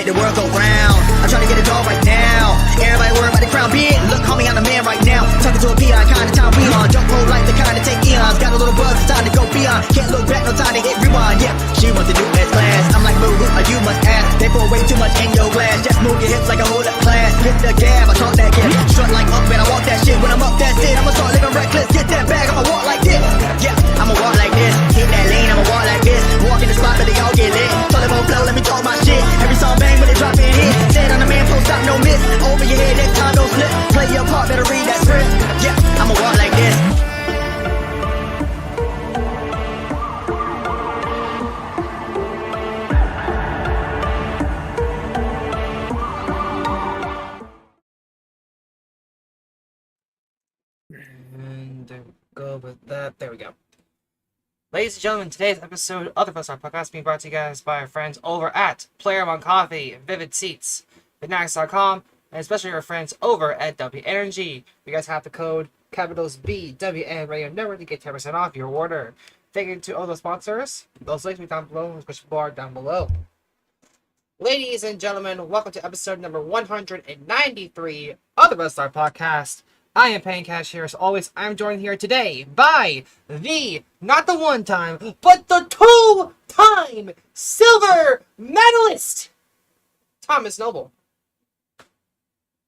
make the world go round. I'm trying to get it all right now. Everybody worry about the crown big. Look, homie, I'm the man right now. Talking to a peon, kind of time we on. Jump roll like the kind of take eons. Got a little buzz, it's time to go beyond. Can't look back, no time to hit rewind. Yeah, she wants to do S class. I'm like, boo, you must ask. They pour way too much in your glass. Just move your hips like a hold up class. Hit the gab, I talk that gab. Strut like up, man, I walk that shit. When I'm up, that's it. I'ma start living reckless. Get that bag, I'ma walk like this. Yeah, I'ma walk like this. Hit that lane, I'ma walk like this. Walk in the spot, but they all get lit. Told them on flow, let me talk my shit. Every song bang, when they drop in hit. Said on the man, post stop, no miss. Over your head, next time, don't slip. Play your part, better read that script. Yeah, I'ma walk like this. And there we go with that. There we go. Ladies and gentlemen, today's episode of the Wrestle Arc Podcast is being brought to you guys by our friends over at Player One Coffee, Vivid Seats, Fanatics.com, and especially our friends over at W Energy. You guys have the code capitals BWN Radio Network to get 10% off your order. Thank you to all the sponsors. Those links will be down below in the description bar down below. Ladies and gentlemen, welcome to episode number 193 of the Wrestle Arc Podcast. I am Paying Cash here. As always, I'm joined here today by not the one-time, but the two-time silver medalist, Thomas Noble.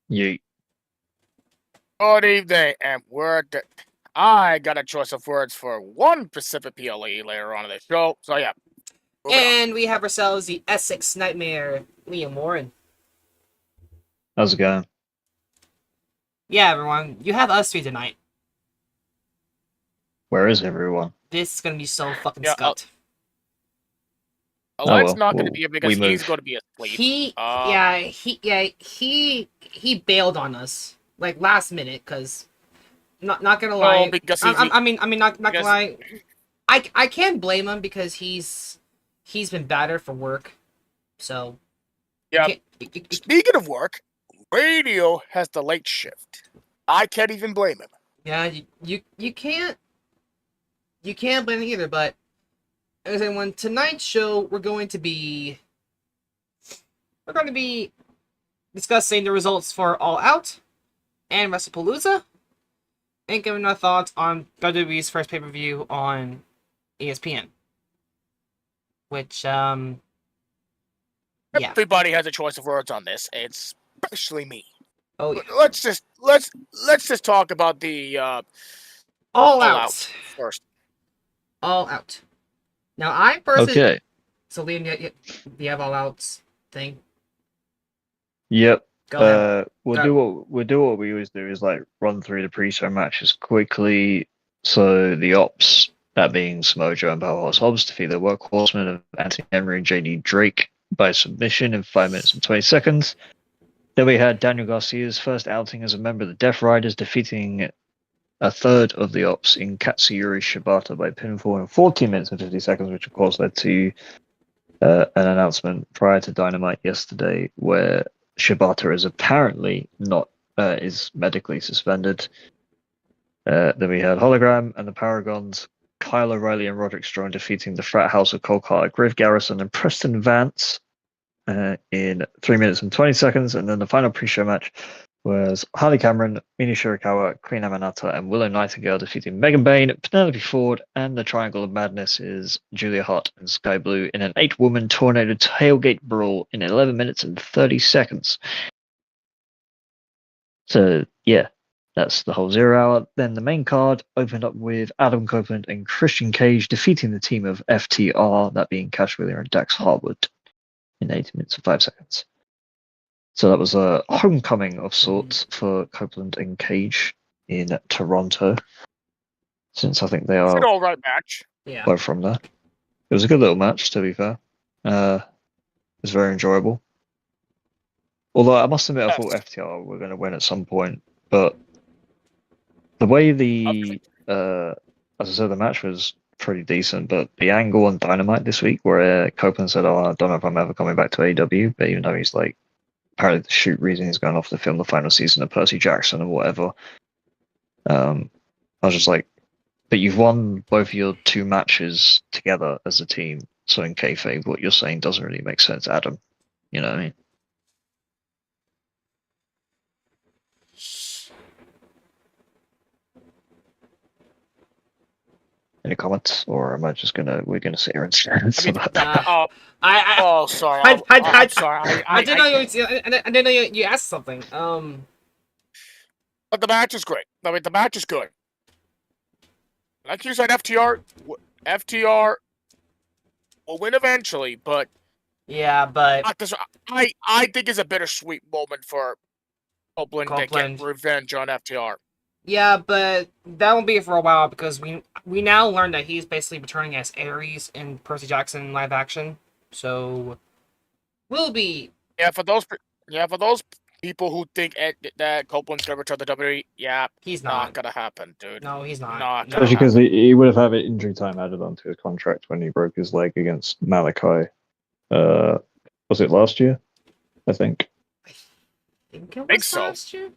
Yeet. Good evening, and I got a choice of words for one Pacific PLE later on in the show, so yeah. And we have ourselves the Essex Nightmare, Liam Warren. How's it going? Yeah, everyone, you have us three tonight. Where is everyone? This is gonna be so fucking scuffed. It's not gonna be because he's gonna be asleep. He bailed on us like last minute because not gonna lie. Because not gonna lie. I can't blame him because he's been battered for work. So yeah. Speaking of work, radio has the late shift. I can't even blame him. Yeah, you can't blame him either. But as I said, on tonight's show, we're going to be discussing the results for All Out and Wrestlepalooza, and giving our thoughts on WWE's first pay-per-view on ESPN. Which everybody has a choice of words on this, especially me. Oh, yeah. Let's just talk about the All Out first. All Out. Now, I personally... Okay. So, Liam, you have All Out's thing? Yep. Go ahead. We'll do what we always do, is like run through the pre-show matches quickly. So the Ops, that being Samojo and Powerhouse Hobbs, defeat the Workhorsemen of Anthony Henry and JD Drake by submission in 5 minutes and 20 seconds. Then we had Daniel Garcia's first outing as a member of the Death Riders, defeating a third of the Ops in Katsuyori Shibata by pinfall in 14 minutes and 50 seconds, which of course led to an announcement prior to Dynamite yesterday where Shibata is apparently is medically suspended. Then we had Hologram and the Paragons, Kyle O'Reilly and Roderick Strong defeating the Frat House of Cole Carter, Griff Garrison and Preston Vance in 3 minutes and 20 seconds. And then the final pre-show match was Harley Cameron, Mini Shirakawa, Queen Amanata, and Willow Nightingale defeating Megan Bain, Penelope Ford, and the Triangle of Madness is Julia Hart and Sky Blue in an 8-woman tornado tailgate brawl in 11 minutes and 30 seconds. So, yeah, that's the whole 0 hour. Then the main card opened up with Adam Copeland and Christian Cage defeating the team of FTR, that being Cash Wheeler and Dax Harwood, in 8 minutes and 5 seconds. So that was a homecoming of sorts for Copeland and Cage in Toronto, since I think they are an all right match. Yeah. both from there. It was a good little match, to be fair. It was very enjoyable. Although I must admit, I thought FTR were going to win at some point, but the way as I said, the match was pretty decent, but the angle on Dynamite this week where Copeland said, I don't know if I'm ever coming back to AEW, but even though he's like, apparently the shoot reason he's going off to film the final season of Percy Jackson or whatever, I was just like, but you've won both your 2 matches together as a team, so in kayfabe, what you're saying doesn't really make sense, Adam. You know what I mean? any comments, or am I just we're gonna sit here and stare? Sorry. I Sorry. I didn't know I didn't know you asked something. But the match is great. I mean, the match is good. Like you said, FTR will win eventually, but Yeah, but I think it's a bittersweet moment for Copeland to Copeland. get revenge on FTR. Yeah, but that won't be for a while because we now learn that he's basically returning as Ares in Percy Jackson live action. So we'll be For those people who think that Copeland's gonna return to WWE, he's not not. gonna happen, dude. No, he's not. Not No. gonna Especially because happen. he would have had injury time added onto his contract when he broke his leg against Malachi. Was it last year? I think. I think it Think was so. last year.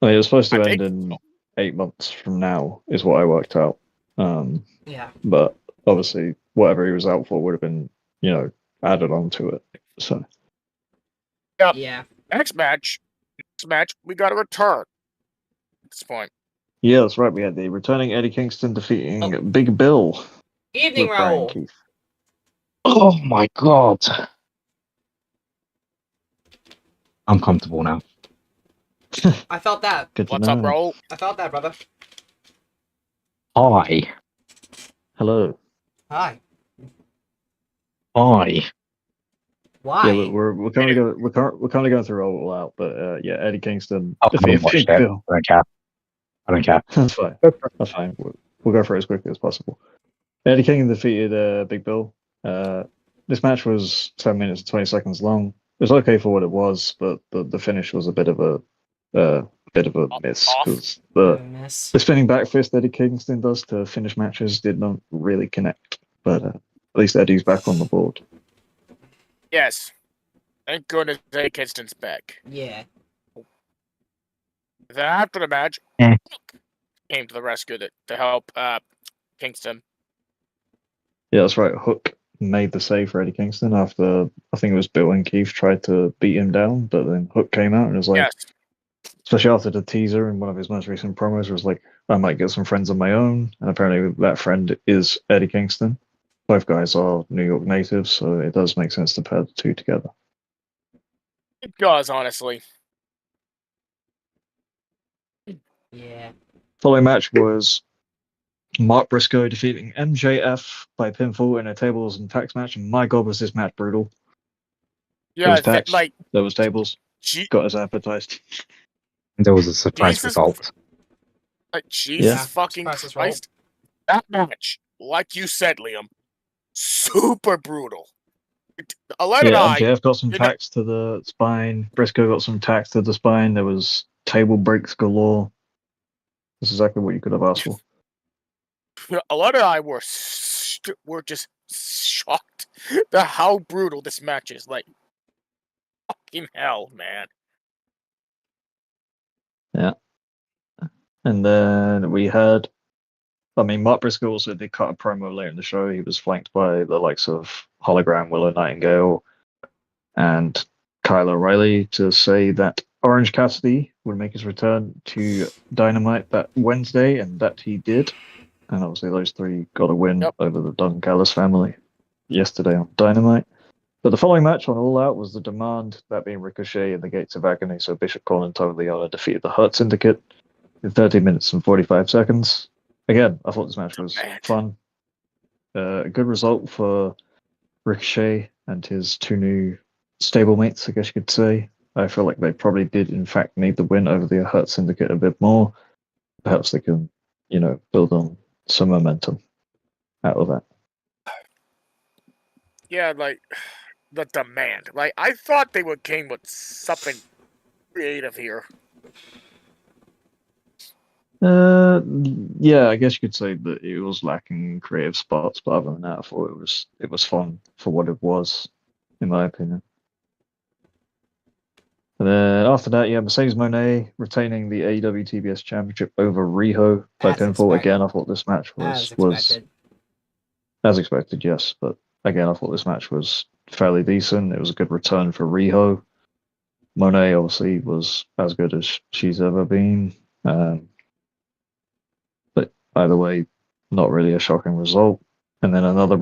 I mean, it was supposed to I end think in so. 8 months from now, is what I worked out. Yeah. But obviously, whatever he was out for would have been, added onto it. So Yeah. Next match, we got a return. At this point, yeah, that's right. We had the returning Eddie Kingston defeating Oh. Big Bill Evening, with Brian Raul. Keith. Oh my god! I'm comfortable now. I felt that. Good to what's know. up, bro? I felt that, brother. Hi. Hello. Hi. Hi. Why? Yeah, we're currently going through all out, but yeah, Eddie Kingston I haven't defeated watched Big it. Bill. I don't care. That's fine. That's fine. We'll go for it as quickly as possible. Eddie Kingston defeated Big Bill. This match was 10 minutes and 20 seconds long. It was okay for what it was, but the finish was a bit of a miss Off. because Miss. the spinning back fist Eddie Kingston does to finish matches did not really connect. But at least Eddie's back on the board. Yes. Thank goodness Eddie Kingston's back. Yeah. Then after the match, Eh. came to the rescue to help Kingston. Yeah, that's right. Hook made the save for Eddie Kingston after I think it was Bill and Keith tried to beat him down, but then Hook came out and was like, Yes. especially after the teaser in one of his most recent promos, was like, I might get some friends of my own, and apparently that friend is Eddie Kingston. Both guys are New York natives, so it does make sense to pair the two together. It does, honestly. Yeah. Following match was Mark Briscoe defeating MJF by pinfall in a tables and tax match, and my god, was this match brutal. There Yeah, was tax, like, there was tables, gee, got as advertised. There was a surprise Jesus. result. Jesus Yeah. fucking Surprise Christ. That match, like you said, Liam, super brutal. Aletta and Yeah, I, MJF got some you know- tacks to the spine. Briscoe got some tacks to the spine. There was table breaks galore. That's exactly what you could have asked for. Aletta and I were just shocked at how brutal this match is. Like, fucking hell, man. And then we had, Mark Briscoe also did cut a promo later in the show. He was flanked by the likes of Hologram, Willow Nightingale, and Kyle O'Reilly to say that Orange Cassidy would make his return to Dynamite that Wednesday, and that he did. And obviously those three got a win over the Don Callis family yesterday on Dynamite. But the following match on All Out was the Demand, that being Ricochet and the Gates of Agony. So Bishop Colin and Tony Leona defeated the Hurt Syndicate in 30 minutes and 45 seconds. Again, I thought this match was fun. A good result for Ricochet and his two new stablemates, I guess you could say. I feel like they probably did, in fact, need the win over the Hurt Syndicate a bit more. Perhaps they can, build on some momentum out of that. Yeah, like, the Demand. Like, I thought they would came with something creative here. Yeah, I guess you could say that it was lacking creative spots, but other than that, I thought it was fun for what it was, in my opinion. And then after that, Mercedes Moné retaining the AEW TBS Championship over Riho by As pinfall. expected. Again, I thought this match was as expected, yes. But again, I thought this match was fairly decent. It was a good return for Riho. Moné obviously was as good as she's ever been. But either way, not really a shocking result. And then another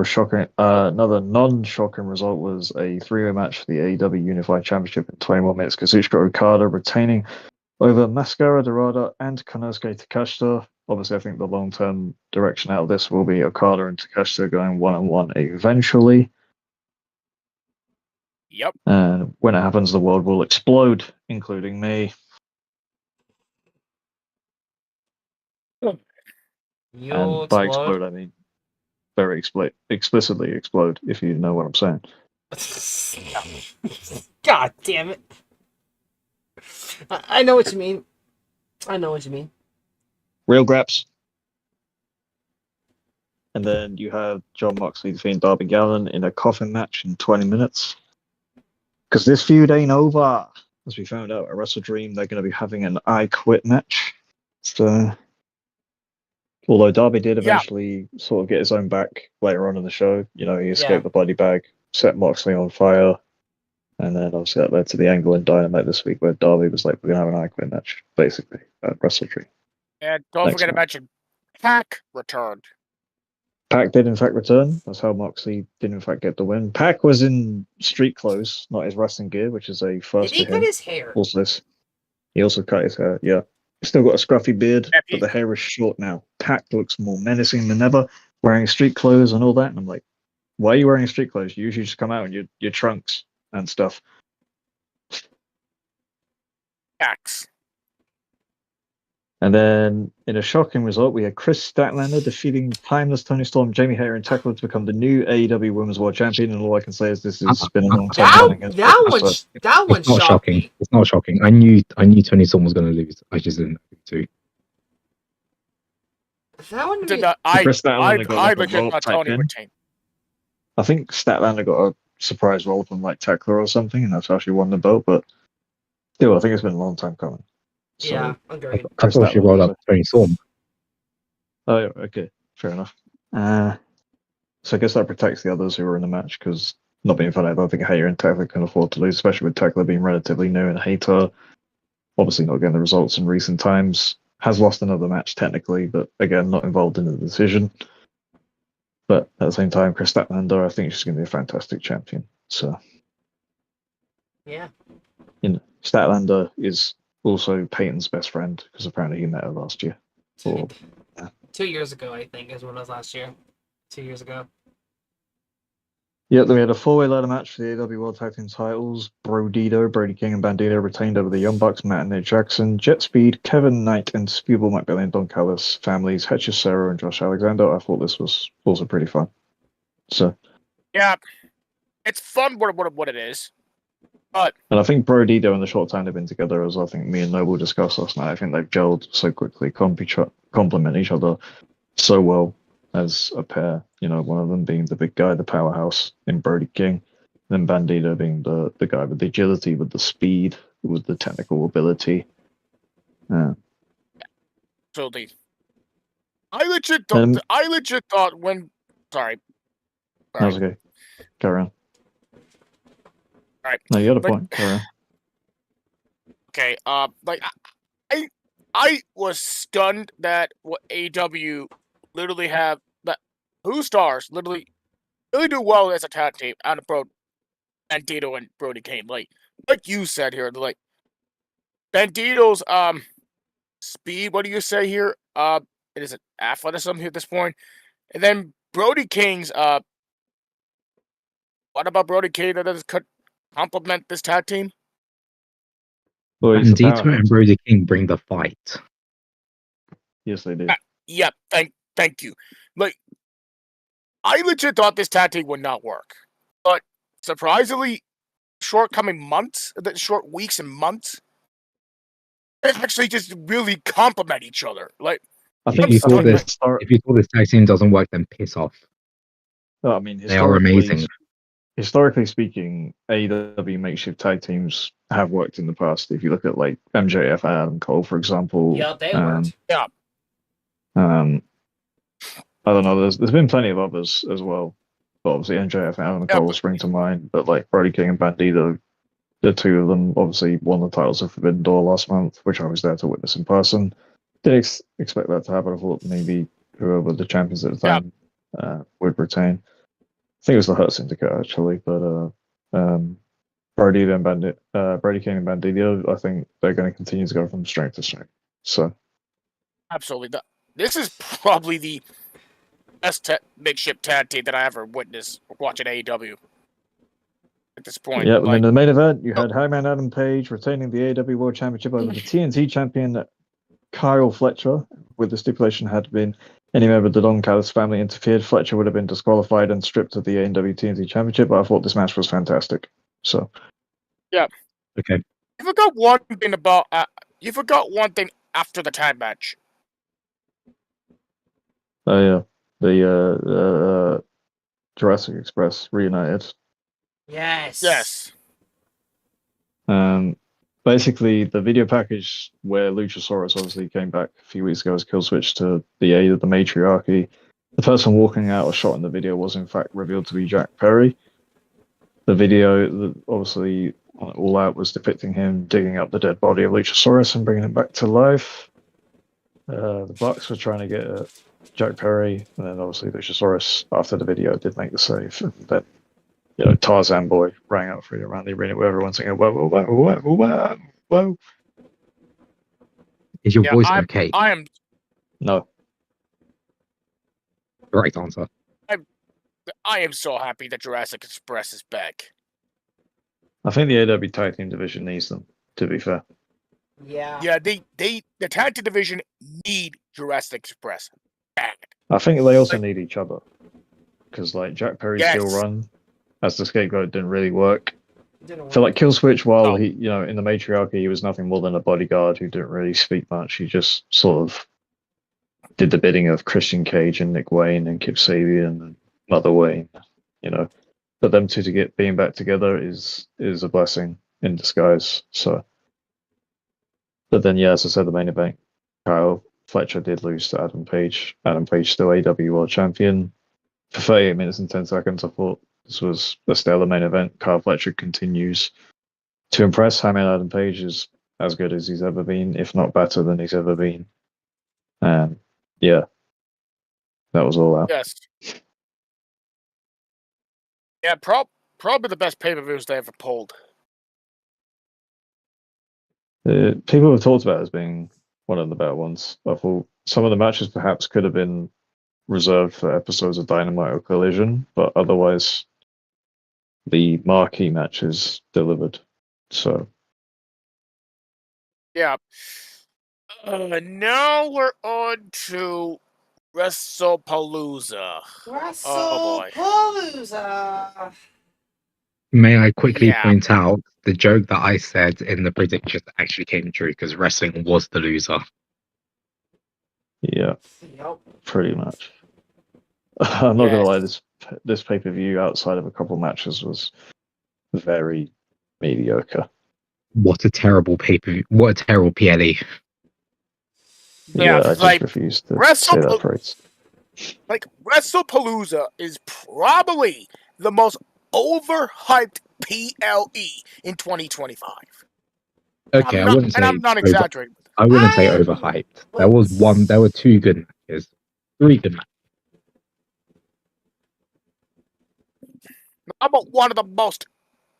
non-shocking result was a three-way match for the AEW Unified Championship in 21 minutes. Kazuchika Okada retaining over Mascara Dorada and Konosuke Takeshita. Obviously, I think the long-term direction out of this will be Okada and Takeshita going one-on-one eventually. Yep. And when it happens, the world will explode, including me. You'll And by explode. explode, I mean very explicitly explode, if you know what I'm saying. God damn it. I know what you mean. I know what you mean. Real graps. And then you have John Moxley defeating Darby Allin in a coffin match in 20 minutes. Because this feud ain't over. As we found out at Wrestle Dream, they're going to be having an I Quit match. So, although Darby did eventually sort of get his own back later on in the show, you know, he escaped the body bag, set Moxley on fire, and then obviously that led to the angle in Dynamite this week where Darby was like, we're going to have an I Quit match, basically, at Wrestle Dream. And don't forget to mention, Pac returned. Pac did in fact return. That's how Moxley did in fact get the win. Pac was in street clothes, not his wrestling gear, which is a first. Did he cut his hair? Also, he also cut his hair. Yeah, he's still got a scruffy beard, but the hair is short now. Pac looks more menacing than ever, wearing street clothes and all that. And I'm like, why are you wearing street clothes? You usually just come out in your trunks and stuff. Pacs. And then, in a shocking result, we had Chris Statlander defeating Timeless Tony Storm, Jamie Hayter, and Tekla to become the new AEW Women's World Champion. And all I can say is this has been a long time coming. That one's It's not shocking. It's not shocking. I knew Tony Storm was going to lose. I just didn't know too. That one. Chris Statlander got legit thought Tony retained. I think Statlander got a surprise roll from like Tekla or something, and that's how she won the belt. But still, I think it's been a long time coming. So, yeah, agreed. I thought she rolled up Tony Storm. Oh, okay, fair enough. So I guess that protects the others who were in the match, because not being funny, I don't think Hayter and Tekla can afford to lose, especially with Tekla being relatively new, and Hayter obviously not getting the results in recent times. Has lost another match technically, but again, not involved in the decision. But at the same time, Chris Statlander, I think she's going to be a fantastic champion. So, yeah, Statlander is also Peyton's best friend, because apparently he met her last year. 2 years ago, I think, is when it was last year. 2 years ago. Yeah, then we had a four-way ladder match for the AEW World Tag Team titles. Brody King, and Bandito retained over the Young Bucks, Matt and Nate Jackson, Jet Speed, Kevin Knight, and Spewball McBelly and Don Callis families, Hechicero and Josh Alexander. I thought this was also pretty fun. So, yeah, it's fun what it is. But and I think Brody, in the short time they've been together, as I think me and Noble discussed last night, I think they've gelled so quickly, complement each other so well as a pair. You know, one of them being the big guy, the powerhouse in Brody King, then Bandito being the guy with the agility, with the speed, with the technical ability. Yeah. Absolutely. I legit thought when. Sorry. That's okay. Go around. All right. No, you got a point. Go around. Okay. I was stunned that what AEW literally have that two stars literally really do well as a tag team out of Bandito and Brody King. Like you said here, like Bandito's speed. What do you say here? It is an athleticism here at this point, and then Brody King's What about Brody King that does complement this tag team? Well, Bandito and Brody King bring the fight. Yes, they do. Yeah, thank you. Like, I legit thought this tag team would not work, but surprisingly, short weeks and months, they actually just really complement each other. Like, I think if you thought this tag team doesn't work, then piss off. I mean, they are amazing. Historically speaking, AEW makeshift tag teams have worked in the past. If you look at like MJF and Adam Cole, for example. Yeah, they worked. Yeah. I don't know. There's been plenty of others as well. But obviously, MJF and Adam Cole spring to mind. But like Brody King and Bandito, the two of them obviously won the titles of Forbidden Door last month, which I was there to witness in person. Didn't expect that to happen. I thought maybe whoever were the champions at the time would retain. I think it was the Hurt Syndicate actually, but Brody King and Bandito, I think they're going to continue to go from strength to strength. So Absolutely. This is probably the best makeshift tag team that I ever witnessed watching AEW at this point. yeah, well, in the main event, you had Hangman Adam Page retaining the AEW World Championship over the TNT champion Kyle Fletcher, with the stipulation had been any member of the Don Callis family interfered, Fletcher would have been disqualified and stripped of the AEW TNT Championship. But I thought this match was fantastic. So, yeah, Okay. you forgot one thing about. You forgot one thing after the tag match. oh yeah, the Jurassic Express reunited. Yes. Basically, the video package where Luchasaurus obviously came back a few weeks ago as Killswitch to the aid of the matriarchy. The person walking out or shot in the video was in fact revealed to be Jack Perry. The video, obviously, All Out was depicting him digging up the dead body of Luchasaurus and bringing him back to life. The Bucks were trying to get at Jack Perry, and then obviously Luchasaurus, after the video, did make the save. And then, Tarzan Boy rang out freely around the arena with everyone singing, whoa, whoa, whoa, whoa, whoa, whoa. Is your voice okay? I am. No. Right answer. I am so happy that Jurassic Express is back. I think the AEW tag team division needs them, to be fair. Yeah. Yeah, the tag team division need Jurassic Express bad. I think they also need each other. Because, Jack Perry's Yes. heel run as the scapegoat didn't really work. Didn't I feel like Killswitch, while No. he, in the matriarchy, he was nothing more than a bodyguard who didn't really speak much. He just sort of did the bidding of Christian Cage and Nick Wayne and Kip Sabian and Mother Wayne, But them two being back together is a blessing in disguise. So, but then, as I said, the main event, Kyle Fletcher did lose to Adam Page. Adam Page still AEW World Champion. For 38 minutes and 10 seconds, I thought this was a stellar main event. Kyle Fletcher continues to impress. Hangman Adam Page is as good as he's ever been, if not better than he's ever been. And that was All Out. Yes. Yeah, probably the best pay-per-views they ever pulled. People have talked about it as being one of the better ones. I thought some of the matches perhaps could have been reserved for episodes of Dynamite or Collision, but otherwise the marquee matches delivered. So Yeah. Now we're on to Wrestlepalooza. Oh, boy. Wrestlepalooza. May I quickly Yeah. point out the joke that I said in the prediction actually came true because wrestling was the loser. yeah, Yep. pretty much. I'm not gonna Yes. lie, this pay-per-view outside of a couple matches was very mediocre. What a terrible pay-per-view. What a terrible PLE. Yeah, I just refuse to say that phrase. Wrestlepalooza is probably the most overhyped PLE in 2025. Okay, I wouldn't say I'm not exaggerating. I wouldn't say overhyped. There were two good matches. Three good matches. How about one of the most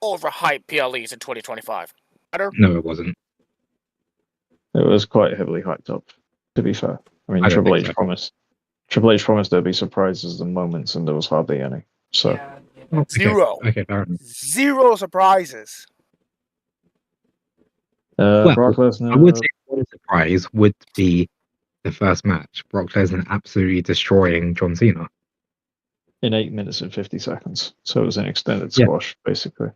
overhyped PLEs in 2025? Better? No, it wasn't. It was quite heavily hyped up, to be fair. I mean, I don't Triple think H so. promised there'd be surprises and moments, and there was hardly any. So Yeah. Okay. Zero. Okay, fair enough. Zero surprises. Brock Lesnar. I would say one surprise would be the first match. Brock Lesnar absolutely destroying John Cena. in 8 minutes and 50 seconds. So it was an extended Yeah. squash, basically.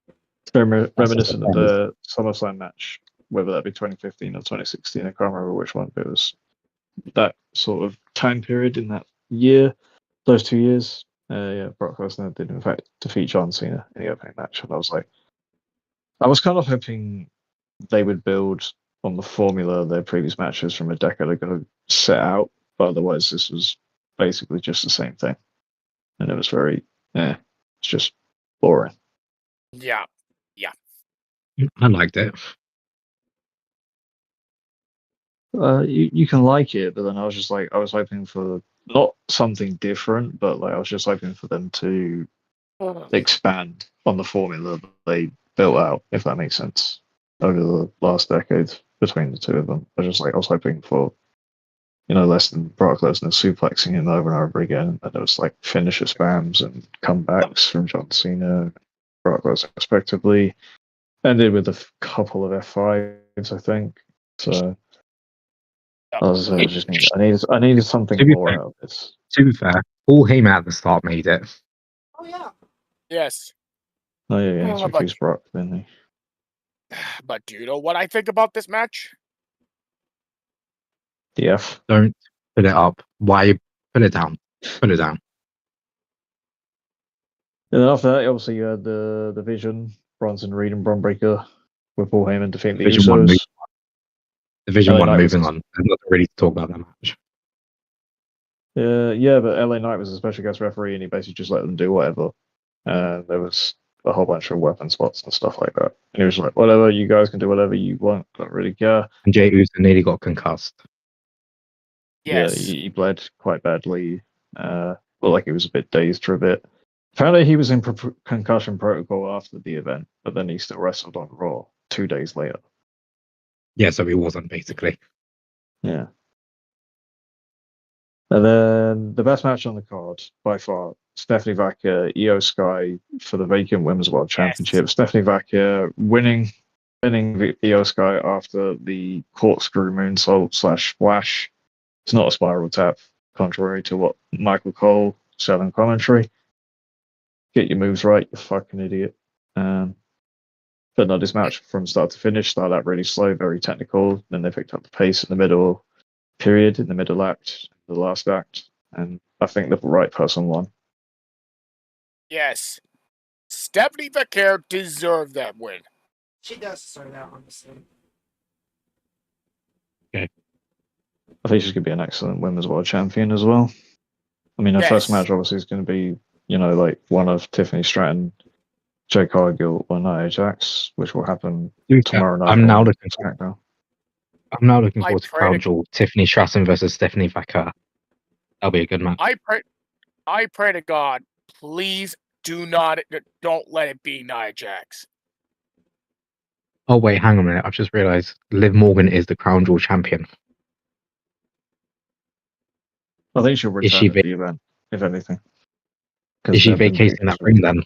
It's very reminiscent of the SummerSlam match, whether that be 2015 or 2016. I can't remember which one, but it was that sort of time period in that year, those 2 years. Brock Lesnar did, in fact, defeat John Cena in the opening match. And I was kind of hoping they would build on the formula their previous matches from a decade ago set out, but otherwise this was basically just the same thing. And it was it's just boring. Yeah. I liked it. You can like it, but then I was just like, I was hoping for not something different, but like I was just hoping for them to expand on the formula that they built out, if that makes sense, over the last decade between the two of them. I was hoping for, less than Brock Lesnar suplexing him over and over again, and it was like finisher spams and comebacks from John Cena and Brock Lesnar respectively. Ended with a couple of F5s, I think. So I needed something more out of this. To be fair, Paul Heyman at the start made it. Oh yeah. Yes. Oh yeah, he confused Brock, didn't he? But do you know what I think about this match? The F. Don't put it up. Why? Put it down. Put it down. And then after that, obviously you had the Vision, Bronson Reed and Bron Breakker with Paul Heyman defeating the Usos. Division 1 moving on. There's nothing really to talk about that match. Yeah, but LA Knight was a special guest referee, and he basically just let them do whatever. And there was a whole bunch of weapon spots and stuff like that. And he was like, "Whatever, you guys can do whatever you want. Don't really care." And Jey Uso nearly got concussed. Yes. Yeah, he bled quite badly. Looked like he was a bit dazed for a bit. Apparently, he was in concussion protocol after the event, but then he still wrestled on Raw 2 days later. Yeah, so he wasn't basically. Yeah. And then the best match on the card by far, Stephanie Vacca, Io Sky for the vacant Women's World Championship. Stephanie Vacca winning Io Sky after the corkscrew moonsault / splash. It's not a spiral tap, contrary to what Michael Cole said on commentary. Get your moves right, you fucking idiot. But no, this match from start to finish started out really slow, very technical. Then they picked up the pace in the middle period, in the middle act, the last act, and I think the right person won. Yes. Stephanie Vacca deserved that win. She does start out, honestly. Okay. I think she's going to be an excellent Women's World Champion as well. I mean, her first match obviously is going to be, like one of Tiffany Stratton, Jade Cargill, or Nia Jax, which will happen tomorrow night. I'm now looking forward to Crown Jewel, Tiffany Stratton versus Stephanie Vacca. That'll be a good match. I pray to God, please don't let it be Nia Jax. Oh wait, hang on a minute. I've just realised Liv Morgan is the Crown Jewel champion. I think she'll return at the event, if anything. Is she vacating that ring then?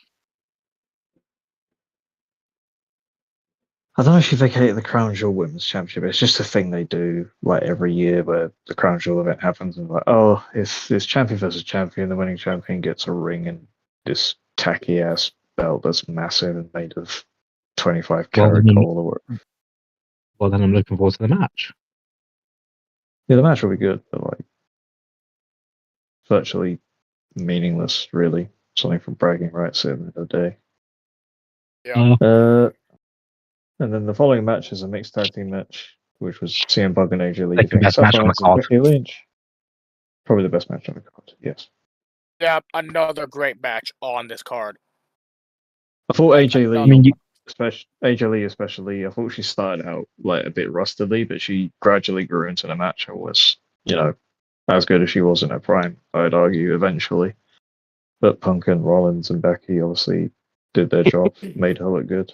I don't know if she vacated the Crown Jewel Women's Championship. It's just a thing they do like every year where the Crown Jewel event happens and like, oh, it's champion versus champion. The winning champion gets a ring and this tacky ass belt that's massive and made of 25 karat gold. Well, then I'm looking forward to the match. Yeah, the match will be good, but like virtually meaningless, really. Something for bragging rights at the end of the day. Yeah. And then the following match is a mixed tag team match, which was CM Punk and AJ Lee. Like the best match on the card. Lynch. Probably the best match on the card, yes. Yeah, another great match on this card. I thought AJ Lee, AJ Lee especially, I thought she started out like a bit rustily, but she gradually grew into the match and was, as good as she was in her prime, I'd argue, eventually. But Punk and Rollins and Becky obviously did their job, made her look good.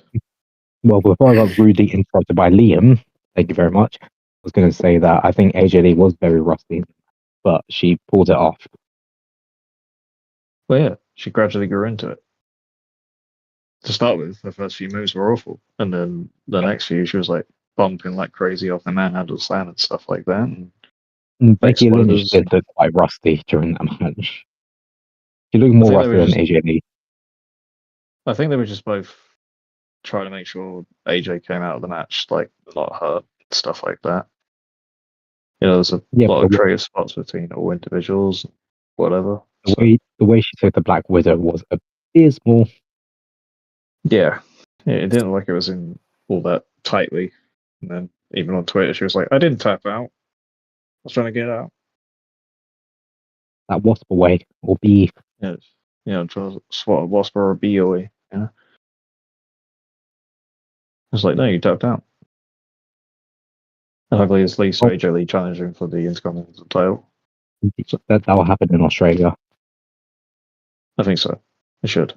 Well, before I got rudely interrupted by Liam, thank you very much, I was going to say that I think AJ Lee was very rusty, but she pulled it off. Well, yeah, she gradually grew into it. To start with, the first few moves were awful, and then the next few, she was like bumping like crazy off the manhandle slam and stuff like that. And Becky Lynch did look quite rusty during that match. She looked more rusty than AJ Lee. I think they were just both trying to make sure AJ came out of the match like not hurt, stuff like that. There's a lot of creative spots between all individuals, whatever. The way she took the Black Widow was abysmal. Yeah, it didn't look like it was in all that tightly. And then even on Twitter, she was like, "I didn't tap out. I was trying to get out." That wasp away or B. Yeah, trying to swat a wasp or a bee away. I was like, "No, you tapped out." And hopefully it's Lisa AJ Lee challenging for the Intercontinental title. That will happen in Australia. I think so. It should.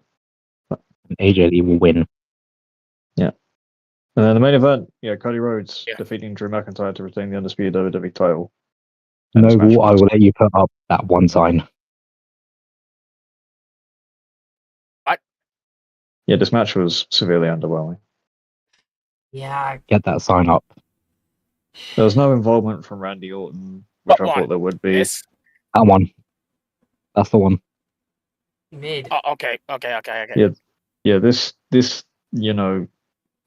AJ Lee will win. And then the main event, Cody Rhodes Yeah. defeating Drew McIntyre to retain the undisputed WWE title. And this match Noble, I was- will let you put up that one sign. Yeah, this match was severely underwhelming. Yeah, Get that sign up. There was no involvement from Randy Orton, which What I thought one? there would be. Yes. That one. That's the one. mid. Oh, okay. Yeah, this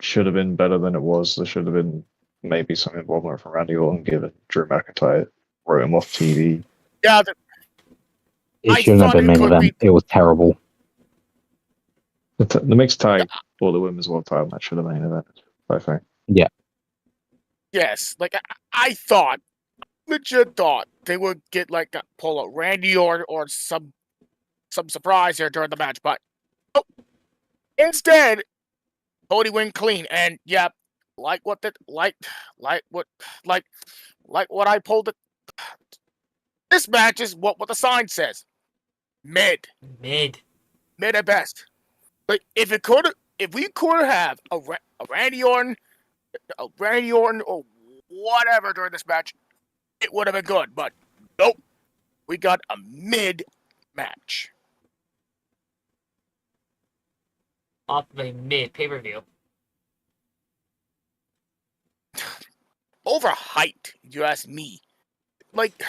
should have been better than it was. There should have been maybe some involvement from Randy Orton, given Drew McIntyre wrote him off TV. Yeah, It I shouldn't have thought been it main could event. be- It was terrible. The mixed tag for the women's world title match for the main event, I think. yes. Like I thought, legit thought they would get like pull a Randy or some surprise here during the match, but nope. Instead, Cody went clean, and yeah, like what I pulled it. This match is what the sign says. Mid at best. Like if we could have a Randy Orton or whatever during this match, it would have been good. But nope, we got a mid match. Off of a mid pay-per-view. Overhyped, if you ask me. Like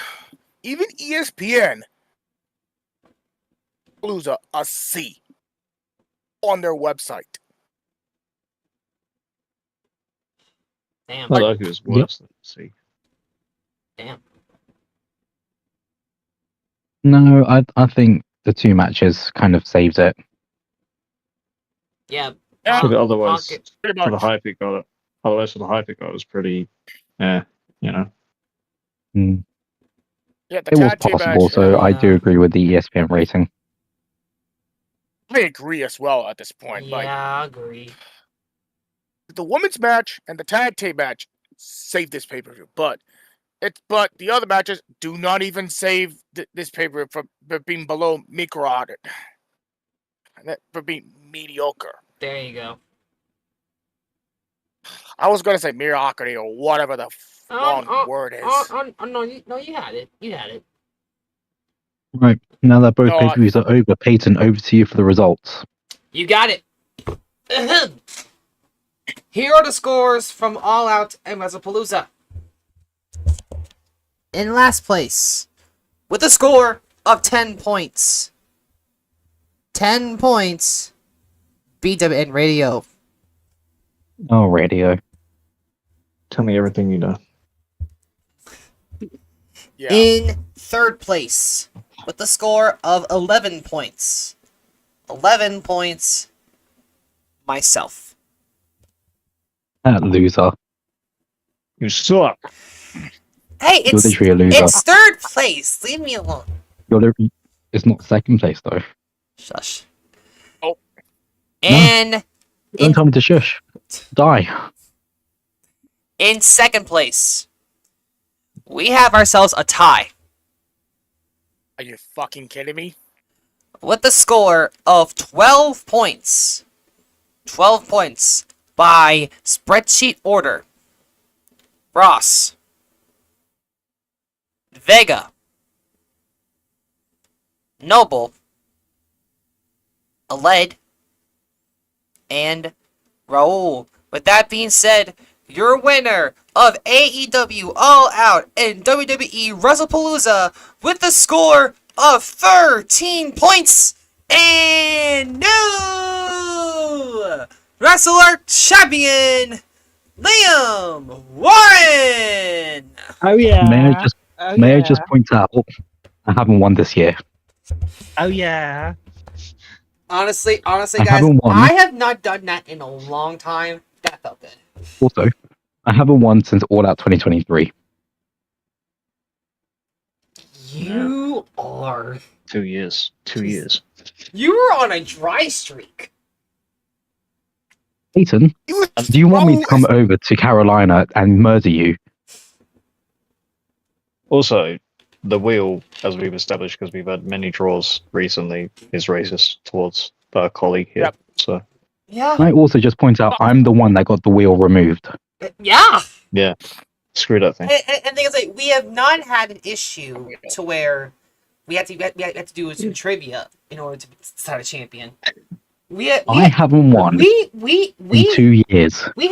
even ESPN lose a C on their website. Damn. I like it was worse than C. Damn. No, I think the two matches kind of saved it. Yeah. Yeah, But otherwise, Pocket. pretty for the much. hype it got, it was pretty, Mm. Yeah, the It was tag team possible, match. so I do Yeah. agree with the ESPN rating. I agree as well at this point. Yeah, Like I agree. the women's match and the tag team match save this pay per view, but the other matches do not even save this pay per view from being below mediocre, for being mediocre. There you go. I was gonna say mediocrity or whatever the wrong word is. No, you had it. You had it. Right, now that both No, pay-per-views are over, Peyton, over to you for the results. You got it. Ahem. Here are the scores from All Out and Wrestle-Palooza. In last place, with a score of 10 points. 10 points. BWN Radio. Oh, radio. Tell me everything you know. Yeah, In third place, with a score of 11 points. 11 points. Myself. That loser. You suck. Hey, You're literally a loser. it's third place. Leave me alone. It's not second place, though. Shush. Oh. And Don't tell me to shush. Die. in second place, we have ourselves a tie are you fucking kidding me? with a score of 12 points. 12 points by spreadsheet order. Ross. Vega. Noble. Aled. And Raul. With that being said, your winner of AEW All Out and WWE Wrestlepalooza with the score of 13 points and new Wrestle Arc champion, Liam Warren. Oh yeah. May I just point out, I haven't won this year. Oh yeah. Honestly, I guys, haven't won. I have not done that in a long time. That felt good. Also, I haven't won since All Out 2023. You are. 2 years. 2 years. You were on a dry streak. Peyton, You do you want me to come over to Carolina and murder you? Also, the wheel, as we've established, because we've had many draws recently, is racist towards our colleague here. Yep. So Yeah. Can I also just point out I'm the one that got the wheel removed. Yeah. yeah, screw that thing. And thing is, like, we have not had an issue to where we had to do some trivia in order to start a champion. I haven't won in 2 years. We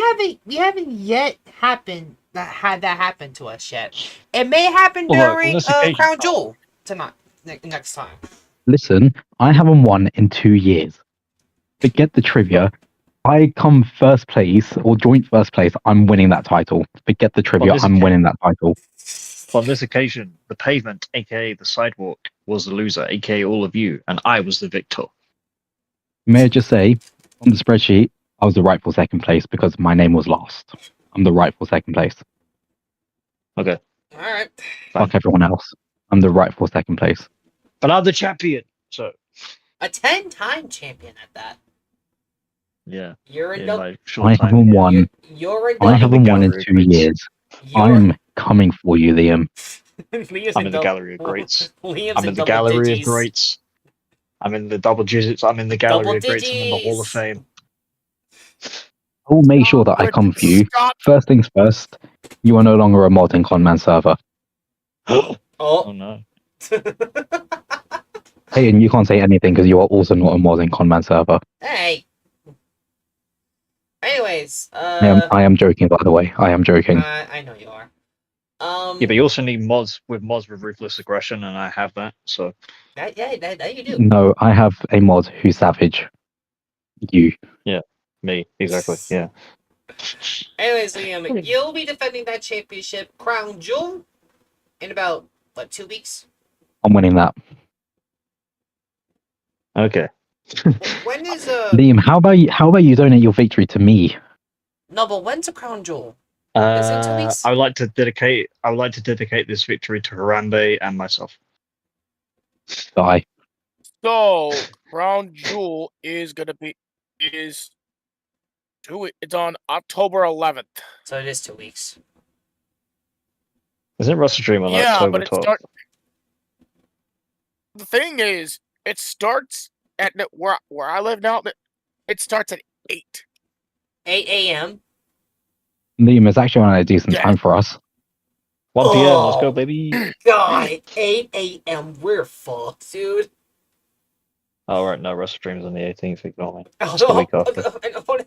haven't yet happened had that happen to us yet. It may happen Well, during on this occasion, Crown Jewel tonight next time. Listen, I haven't won in 2 years. Forget the trivia. I come first place or joint first place, I'm winning that title. Forget the trivia, I'm winning that title. On this occasion, the pavement, aka the sidewalk, was the loser, aka all of you, and I was the victor. May I just say, on the spreadsheet, I was the rightful second place because my name was last. I'm the rightful second place. Okay. All right. Fuck everyone else. I'm the rightful second place. But I'm the champion, so A 10-time champion at that. yeah. You're in In no. my short I time haven't here. won. You're in I no. haven't won in gallery 2 of greats. years. You're, I'm coming for you, Liam. Liam's I'm in the gallery of greats. Liam's I'm in the double gallery of digits. greats. I'm in the double digits. I'm in the gallery Double of greats. I'm in the Hall of digits. Fame. I'll make sure that I come for you. Stop. First things first, you are no longer a mod in Conman server. Oh Oh. no. Hey, and you can't say anything because you are also not a mod in Conman server. Hey. Anyways, I am joking, by the way. I am joking. I know you are. Yeah, but you also need mods with ruthless aggression, and I have that. So that you do. No, I have a mod who's savage. You. me exactly. Yeah. Anyways, Liam, you'll be defending that championship crown jewel in about 2 weeks. I'm winning that. Okay. When is Liam, how about you donate your victory to me? no, but when's a crown jewel? Is it 2 weeks? I would like to dedicate this victory to Harambe and myself. Die. So, Crown Jewel is it's on October 11th. So it is 2 weeks. Isn't Russell Dream on Yeah, October but it 12th? The thing is, it starts at where I live now. It starts at 8. 8 a.m. Liam, it's actually on a decent Yeah. time for us. 1 p.m. Let's Oh. go, baby. God, 8 a.m. We're fucked, dude. Oh, right. No, Russell Dream's on the 18th. Ignore me. Oh, It's the week after.